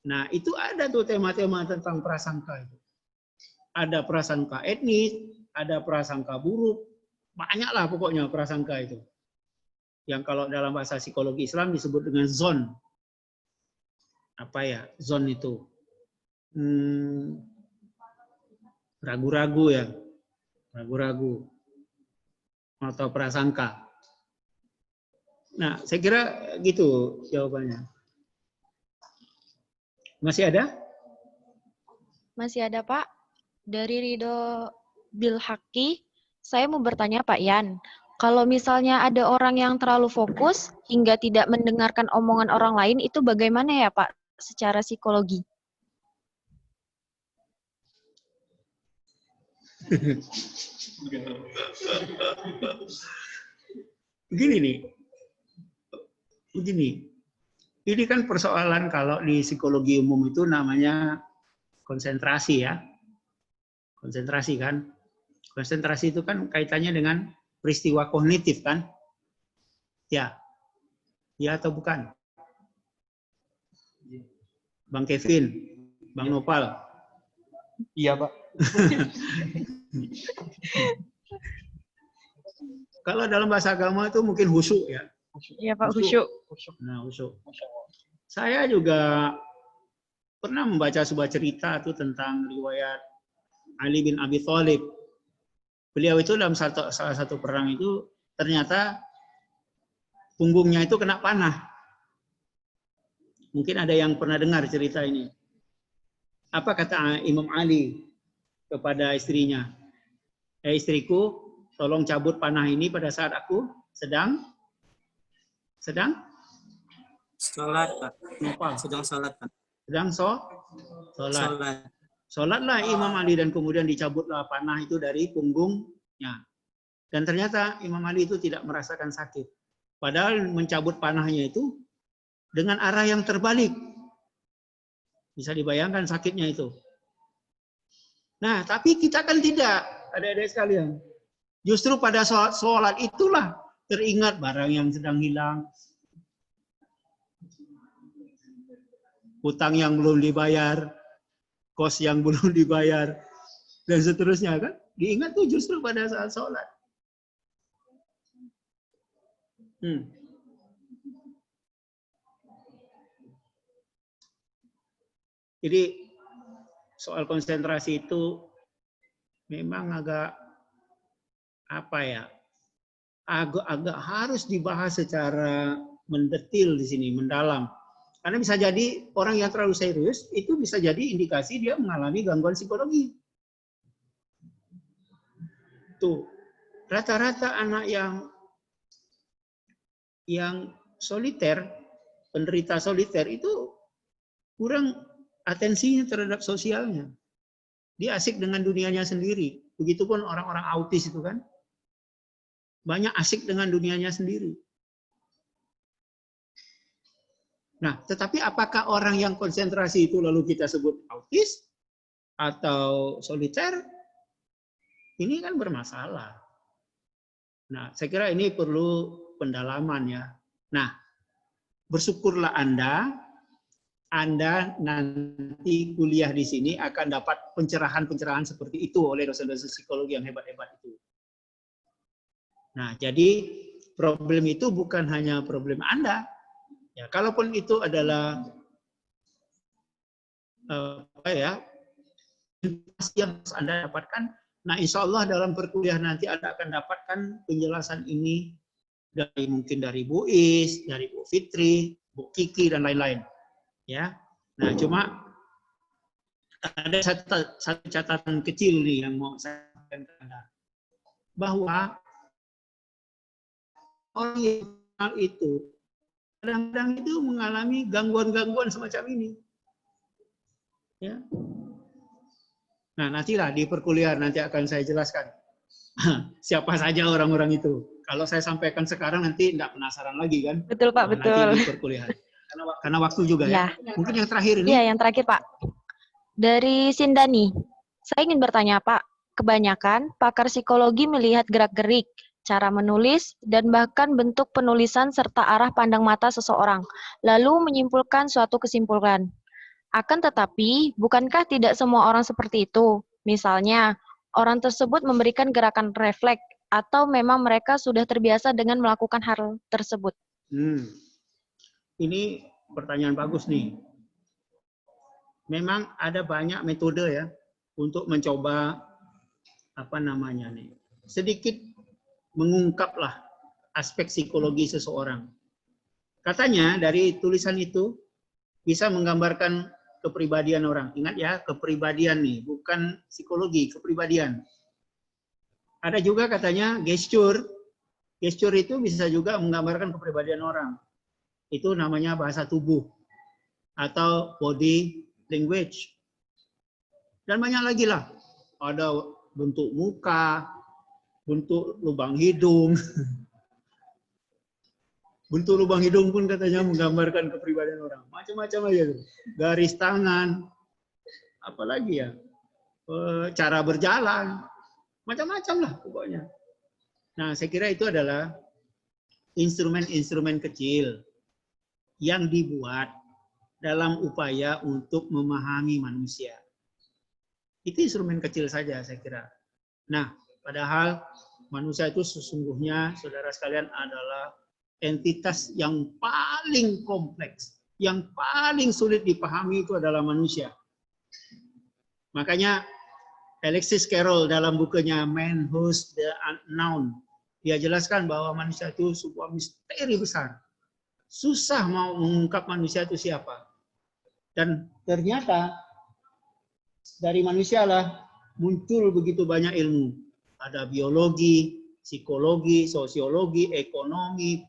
[SPEAKER 1] nah itu ada tuh tema-tema tentang prasangka itu. Ada prasangka etnis, ada prasangka buruk, banyaklah pokoknya prasangka itu. Yang kalau dalam bahasa psikologi Islam disebut dengan zon. Apa ya zon itu? Ragu-ragu ya, ragu-ragu. Atau prasangka. Nah, saya kira gitu jawabannya. Masih ada?
[SPEAKER 3] Masih ada, Pak. Dari Ridho Bilhaki, saya mau bertanya Pak Yan. Kalau misalnya ada orang yang terlalu fokus hingga tidak mendengarkan omongan orang lain, itu bagaimana ya Pak secara psikologi?
[SPEAKER 1] Begini nih. Begini. Ini kan persoalan kalau di psikologi umum itu namanya konsentrasi ya. Konsentrasi kan. Konsentrasi itu kan kaitannya dengan peristiwa kognitif kan? Ya. Ya atau bukan? Bang Kevin, Bang Nopal.
[SPEAKER 5] Iya, Pak.
[SPEAKER 1] Kalau dalam bahasa agama itu mungkin khusyuk ya.
[SPEAKER 3] Iya Pak, khusyuk.
[SPEAKER 1] Nah, khusyuk. Saya juga pernah membaca sebuah cerita itu tentang riwayat Ali bin Abi Thalib. Beliau itu dalam salah satu perang itu ternyata punggungnya itu kena panah. Mungkin ada yang pernah dengar cerita ini. Apa kata Imam Ali kepada istrinya? Istriku, tolong cabut panah ini pada saat aku sedang
[SPEAKER 2] Sholat, Pak.
[SPEAKER 1] apa?
[SPEAKER 2] Sedang sholat, Pak.
[SPEAKER 1] Sedang sholat. Sholatlah Imam Ali dan kemudian dicabutlah panah itu dari punggungnya. Dan ternyata Imam Ali itu tidak merasakan sakit. Padahal mencabut panahnya itu dengan arah yang terbalik. Bisa dibayangkan sakitnya itu. Nah, tapi kita kan tidak, adik-adik sekalian. Justru pada sholat itulah teringat barang yang sedang hilang, hutang yang belum dibayar, kos yang belum dibayar, dan seterusnya kan. Diingat tuh justru pada saat sholat. Jadi soal konsentrasi itu memang agak apa ya? Agak harus dibahas secara mendetil di sini, mendalam. Karena bisa jadi orang yang terlalu serius itu bisa jadi indikasi dia mengalami gangguan psikologi. Tuh, rata-rata anak yang soliter, penderita soliter itu kurang atensinya terhadap sosialnya. Dia asik dengan dunianya sendiri. Begitupun orang-orang autis itu kan. Banyak asik dengan dunianya sendiri. Nah, tetapi apakah orang yang konsentrasi itu lalu kita sebut autis atau soliter? Ini kan bermasalah. Nah, saya kira ini perlu pendalaman ya. Nah, bersyukurlah Anda nanti kuliah di sini akan dapat pencerahan-pencerahan seperti itu oleh dosen-dosen psikologi yang hebat-hebat itu. Nah, jadi problem itu bukan hanya problem Anda. Ya, kalaupun itu adalah informasi yang Anda dapatkan, nah insya Allah dalam perkuliahan nanti Anda akan dapatkan penjelasan ini mungkin dari Bu Is, dari Bu Fitri, Bu Kiki dan lain-lain. Ya, nah cuma ada satu catatan kecil nih yang mau saya sampaikan ke Anda, bahwa orang yang itu kadang-kadang itu mengalami gangguan-gangguan semacam ini. Ya. Nah, nantilah di perkuliahan nanti akan saya jelaskan siapa saja orang-orang itu. Kalau saya sampaikan sekarang nanti tidak penasaran lagi kan?
[SPEAKER 3] Betul Pak,
[SPEAKER 1] nah,
[SPEAKER 3] betul.
[SPEAKER 1] Nanti di perkuliahan. Karena waktu juga ya. Mungkin yang terakhir ini.
[SPEAKER 3] Iya, yang terakhir Pak. Dari Sindani, saya ingin bertanya Pak, kebanyakan pakar psikologi melihat gerak-gerik, cara menulis, dan bahkan bentuk penulisan serta arah pandang mata seseorang, lalu menyimpulkan suatu kesimpulan. Akan tetapi, bukankah tidak semua orang seperti itu? Misalnya, orang tersebut memberikan gerakan refleks, atau memang mereka sudah terbiasa dengan melakukan hal tersebut?
[SPEAKER 1] Ini pertanyaan bagus nih. Memang ada banyak metode ya untuk mencoba sedikit mengungkaplah aspek psikologi seseorang. Katanya dari tulisan itu bisa menggambarkan kepribadian orang. Ingat ya, kepribadian nih, bukan psikologi, kepribadian. Ada juga katanya gesture. Gesture itu bisa juga menggambarkan kepribadian orang. Itu namanya bahasa tubuh atau body language. Dan banyak lagi lah. Ada bentuk muka, bentuk lubang hidung. Bentuk lubang hidung pun katanya menggambarkan kepribadian orang. Macam-macam aja. Garis tangan, apalagi ya, cara berjalan, macam-macam lah pokoknya. Nah, saya kira itu adalah instrumen-instrumen kecil yang dibuat dalam upaya untuk memahami manusia. Itu instrumen kecil saja saya kira. Nah, padahal manusia itu sesungguhnya, saudara sekalian, adalah entitas yang paling kompleks, yang paling sulit dipahami itu adalah manusia. Makanya Alexis Carrel dalam bukunya Man Who's the Unknown, dia jelaskan bahwa manusia itu sebuah misteri besar. Susah mau mengungkap manusia itu siapa. Dan ternyata dari manusia lah muncul begitu banyak ilmu. Ada biologi, psikologi, sosiologi, ekonomi,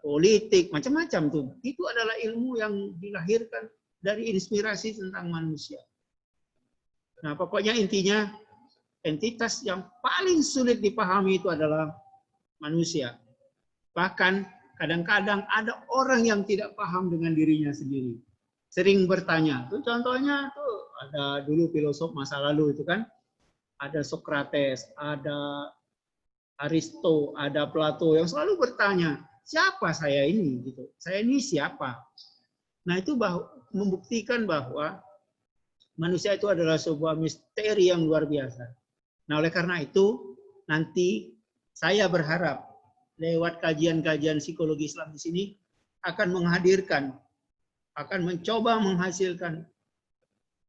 [SPEAKER 1] politik, macam-macam tuh. Itu adalah ilmu yang dilahirkan dari inspirasi tentang manusia. Nah, pokoknya intinya entitas yang paling sulit dipahami itu adalah manusia. Bahkan kadang-kadang ada orang yang tidak paham dengan dirinya sendiri. Sering bertanya. Tuh contohnya tuh ada dulu filosof masa lalu itu kan. Ada Socrates, ada Aristo, ada Plato yang selalu bertanya, siapa saya ini? Gitu. Saya ini siapa? Nah, itu membuktikan bahwa manusia itu adalah sebuah misteri yang luar biasa. Nah, oleh karena itu nanti saya berharap lewat kajian-kajian psikologi Islam di sini akan menghadirkan, akan mencoba menghasilkan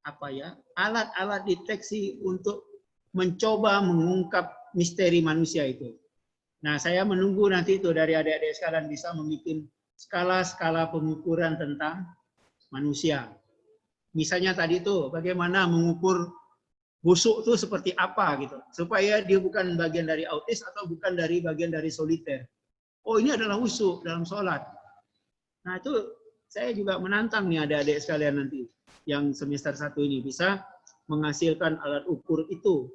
[SPEAKER 1] apa ya, alat-alat deteksi untuk mencoba mengungkap misteri manusia itu. Nah, saya menunggu nanti itu dari adik-adik sekalian bisa membuat skala-skala pengukuran tentang manusia. Misalnya tadi itu bagaimana mengukur busuk itu seperti apa gitu, supaya dia bukan bagian dari autis atau bukan dari bagian dari soliter. Oh, ini adalah busuk dalam sholat. Nah, itu saya juga menantang nih adik-adik sekalian nanti yang semester 1 ini bisa menghasilkan alat ukur itu,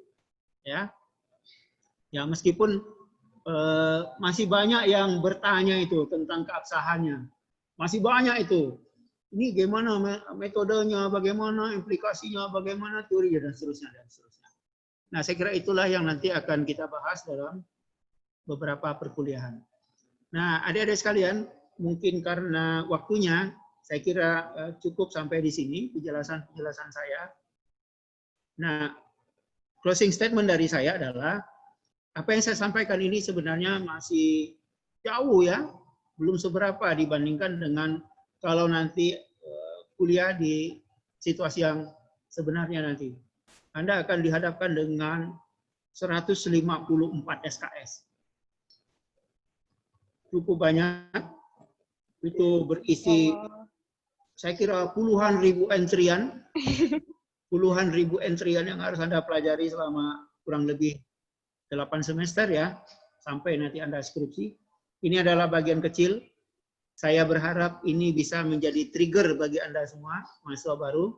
[SPEAKER 1] ya. Ya, meskipun masih banyak yang bertanya itu tentang keabsahannya. Masih banyak itu. Ini bagaimana metodenya, bagaimana implikasinya, bagaimana teorinya, dan seterusnya, dan seterusnya. Nah, saya kira itulah yang nanti akan kita bahas dalam beberapa perkuliahan. Nah, adik-adik sekalian, mungkin karena waktunya, saya kira cukup sampai di sini penjelasan saya. Nah, closing statement dari saya adalah, apa yang saya sampaikan ini sebenarnya masih jauh ya, belum seberapa dibandingkan dengan kalau nanti kuliah di situasi yang sebenarnya nanti. Anda akan dihadapkan dengan 154 SKS. Cukup banyak, itu berisi, saya kira puluhan ribu entrian yang harus Anda pelajari selama kurang lebih 8 semester ya, sampai nanti Anda skripsi. Ini adalah bagian kecil. Saya berharap ini bisa menjadi trigger bagi Anda semua, mahasiswa baru,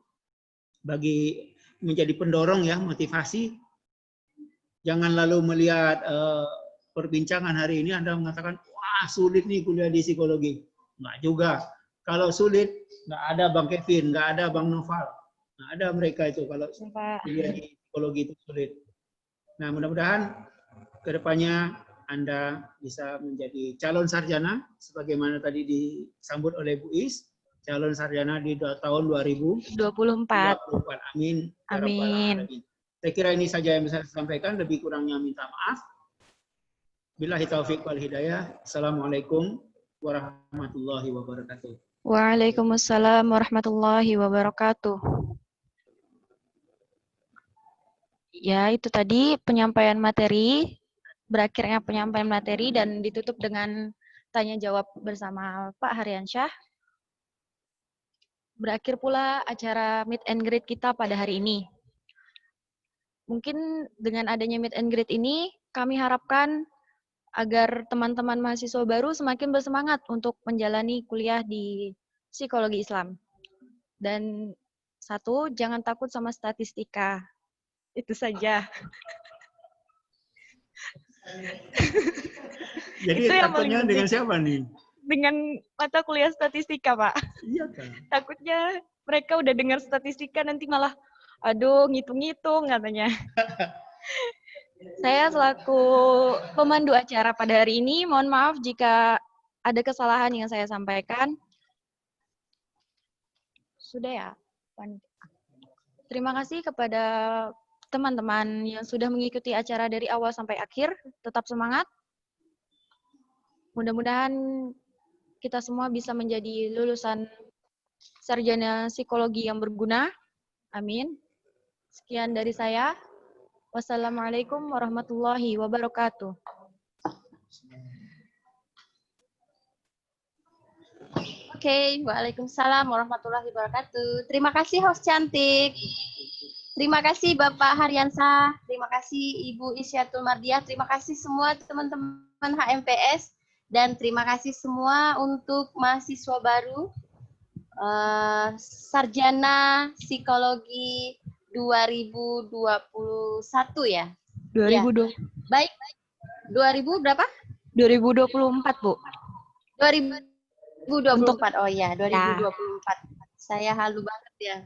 [SPEAKER 1] bagi menjadi pendorong ya, motivasi. Jangan lalu melihat perbincangan hari ini Anda mengatakan, wah sulit nih kuliah di psikologi. Enggak juga. Kalau sulit, nggak ada Bang Kevin, nggak ada Bang Noval. Nggak ada mereka itu kalau kuliah di psikologi itu sulit. Nah, mudah-mudahan kedepannya Anda bisa menjadi calon sarjana, sebagaimana tadi disambut oleh Bu Is, calon sarjana di tahun 2024. Amin.
[SPEAKER 3] Amin.
[SPEAKER 1] Saya kira ini saja yang bisa saya sampaikan, lebih kurangnya minta maaf. Billahi taufiq wal hidayah. Assalamualaikum warahmatullahi wabarakatuh.
[SPEAKER 3] Waalaikumsalam warahmatullahi wabarakatuh. Ya, itu tadi penyampaian materi, berakhirnya penyampaian materi dan ditutup dengan tanya jawab bersama Pak Haryansyah. Berakhir pula acara meet and greet kita pada hari ini. Mungkin dengan adanya meet and greet ini, kami harapkan agar teman-teman mahasiswa baru semakin bersemangat untuk menjalani kuliah di psikologi Islam. Dan satu, jangan takut sama statistika. Itu saja.
[SPEAKER 1] Jadi
[SPEAKER 3] itu yang
[SPEAKER 1] takutnya dengan siapa nih?
[SPEAKER 3] Dengan mata kuliah statistika, Pak.
[SPEAKER 1] Iya kan?
[SPEAKER 3] Takutnya mereka udah dengar statistika nanti malah, aduh ngitung-ngitung katanya. Saya selaku pemandu acara pada hari ini, mohon maaf jika ada kesalahan yang saya sampaikan. Sudah ya, terima kasih kepada teman-teman yang sudah mengikuti acara dari awal sampai akhir. Tetap semangat. Mudah-mudahan kita semua bisa menjadi lulusan sarjana psikologi yang berguna. Amin. Sekian dari saya. Wassalamualaikum warahmatullahi wabarakatuh.
[SPEAKER 4] Oke, waalaikumsalam warahmatullahi wabarakatuh. Terima kasih host cantik. Terima kasih Bapak Haryansyah. Terima kasih Ibu Isyatul Mardiah. Terima kasih semua teman-teman HMPS. Dan terima kasih semua untuk mahasiswa baru. Sarjana Psikologi 2021 ya?
[SPEAKER 3] 2020.
[SPEAKER 4] Ya. Baik. 2000 berapa?
[SPEAKER 3] 2024, Bu.
[SPEAKER 4] 2024. Oh ya, 2024. Saya halu banget ya.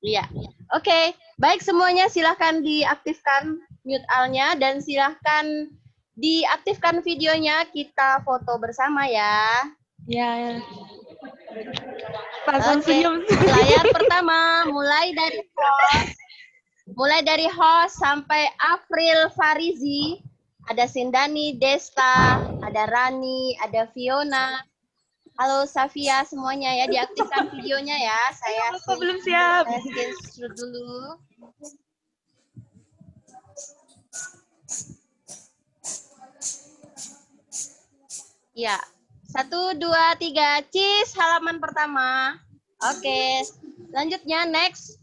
[SPEAKER 4] Iya. Oke, baik semuanya silahkan diaktifkan mute all-nya dan silahkan diaktifkan videonya, kita foto bersama ya.
[SPEAKER 3] Ya. Pasang
[SPEAKER 4] Oke.
[SPEAKER 3] senyum.
[SPEAKER 4] Layar pertama mulai dari host. Mulai dari host sampai April Farizi, ada Sindani, Desta, ada Rani, ada Fiona. Halo Safia semuanya ya, diaktifkan videonya ya. Saya
[SPEAKER 3] belum siap.
[SPEAKER 4] Saya screenshot dulu. Ya, 1, 2, 3, cheese halaman pertama. Oke, selanjutnya next.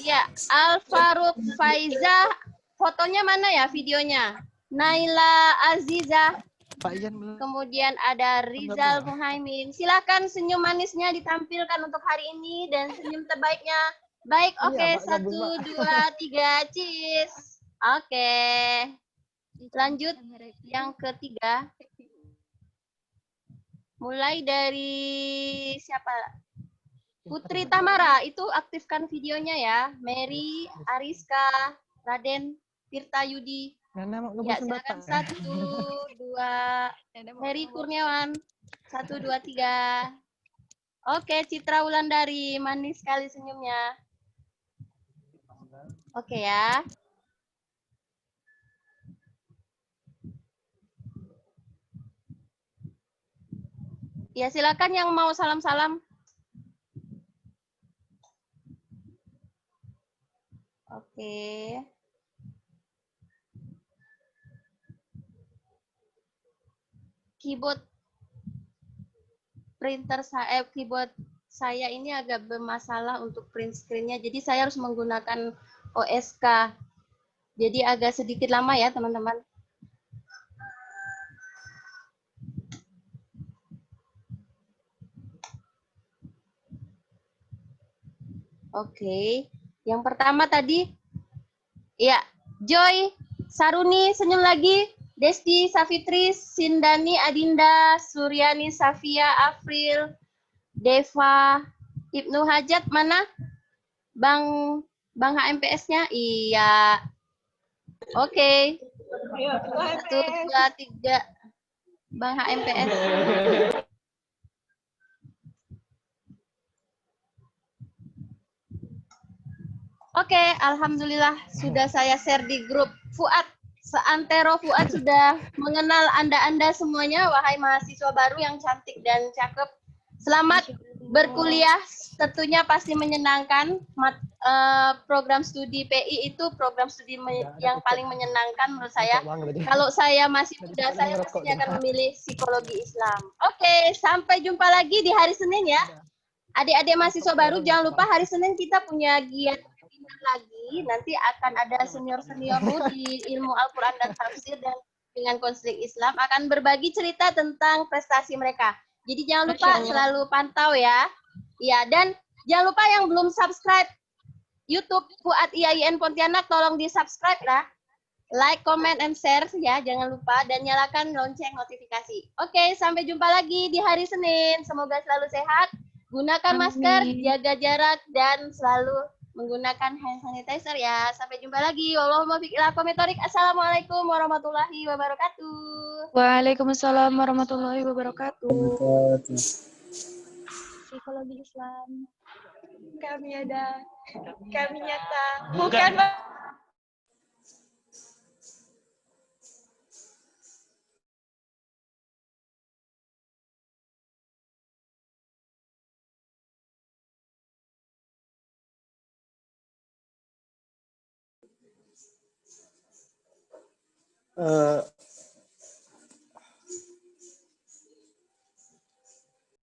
[SPEAKER 4] Ya, Alfaruk Faizah, fotonya mana ya videonya? Naila Azizah,
[SPEAKER 5] Pak Ian belum.
[SPEAKER 4] kemudian ada Rizal Muhaimin. Silakan senyum manisnya ditampilkan untuk hari ini dan senyum terbaiknya. Baik, oke,
[SPEAKER 5] Iya, Pak,
[SPEAKER 4] 1,
[SPEAKER 5] gabung, Pak.
[SPEAKER 4] 2, 3, cheese. Oke. Lanjut yang ketiga. Mulai dari siapa? Putri Tamara, itu aktifkan videonya ya. Mary, Ariska, Raden, Tirta Yudi.
[SPEAKER 5] Nana mau
[SPEAKER 4] Ya,
[SPEAKER 5] ngebusin
[SPEAKER 4] silakan
[SPEAKER 5] Bapak.
[SPEAKER 4] 1, 2. Mary Kurniawan. 1, 2, 3. Oke, Citra Wulandari, manis sekali senyumnya. Oke ya. Ya, silakan yang mau salam-salam. Oke. Keyboard keyboard saya ini agak bermasalah untuk print screen-nya. Jadi saya harus menggunakan OSK. Jadi agak sedikit lama ya, teman-teman. Oke. Yang pertama tadi, ya, Joy, Saruni, senyum lagi. Desti, Safitri, Sindani, Adinda, Suryani, Safia, April, Deva, Ibnu Hajat, mana? Bang HMPS-nya? Iya. Oke. 1, 2, 3. Bang HMPS. Oke, alhamdulillah sudah saya share di grup Fuad. Seantero Fuad sudah mengenal Anda-Anda semuanya, wahai mahasiswa baru yang cantik dan cakep. Selamat berkuliah, tentunya pasti menyenangkan. Program studi PI itu program studi yang paling menyenangkan menurut saya. Kalau saya masih muda, saya pastinya akan memilih psikologi Islam. Oke, sampai jumpa lagi di hari Senin ya. Adik-adik mahasiswa baru, jangan lupa hari Senin kita punya giat lagi. Nanti akan ada senior-seniormu di ilmu Al-Quran dan tafsir dan dengan konseling Islam akan berbagi cerita tentang prestasi mereka. Jadi jangan lupa selalu pantau ya. Ya, dan jangan lupa yang belum subscribe YouTube Fuad IAIN Pontianak, tolong di-subscribe lah. Like, comment, and share ya, jangan lupa. Dan nyalakan lonceng notifikasi. Oke, sampai jumpa lagi di hari Senin. Semoga selalu sehat. Gunakan masker, jaga jarak, dan selalu menggunakan hand sanitizer ya. Sampai jumpa lagi. Wallahumma bi'il aqomitorik. Assalamualaikum warahmatullahi wabarakatuh.
[SPEAKER 3] Waalaikumsalam warahmatullahi wabarakatuh. Psikologi Islam. Kami ada, kami nyata. Bukan, Pak.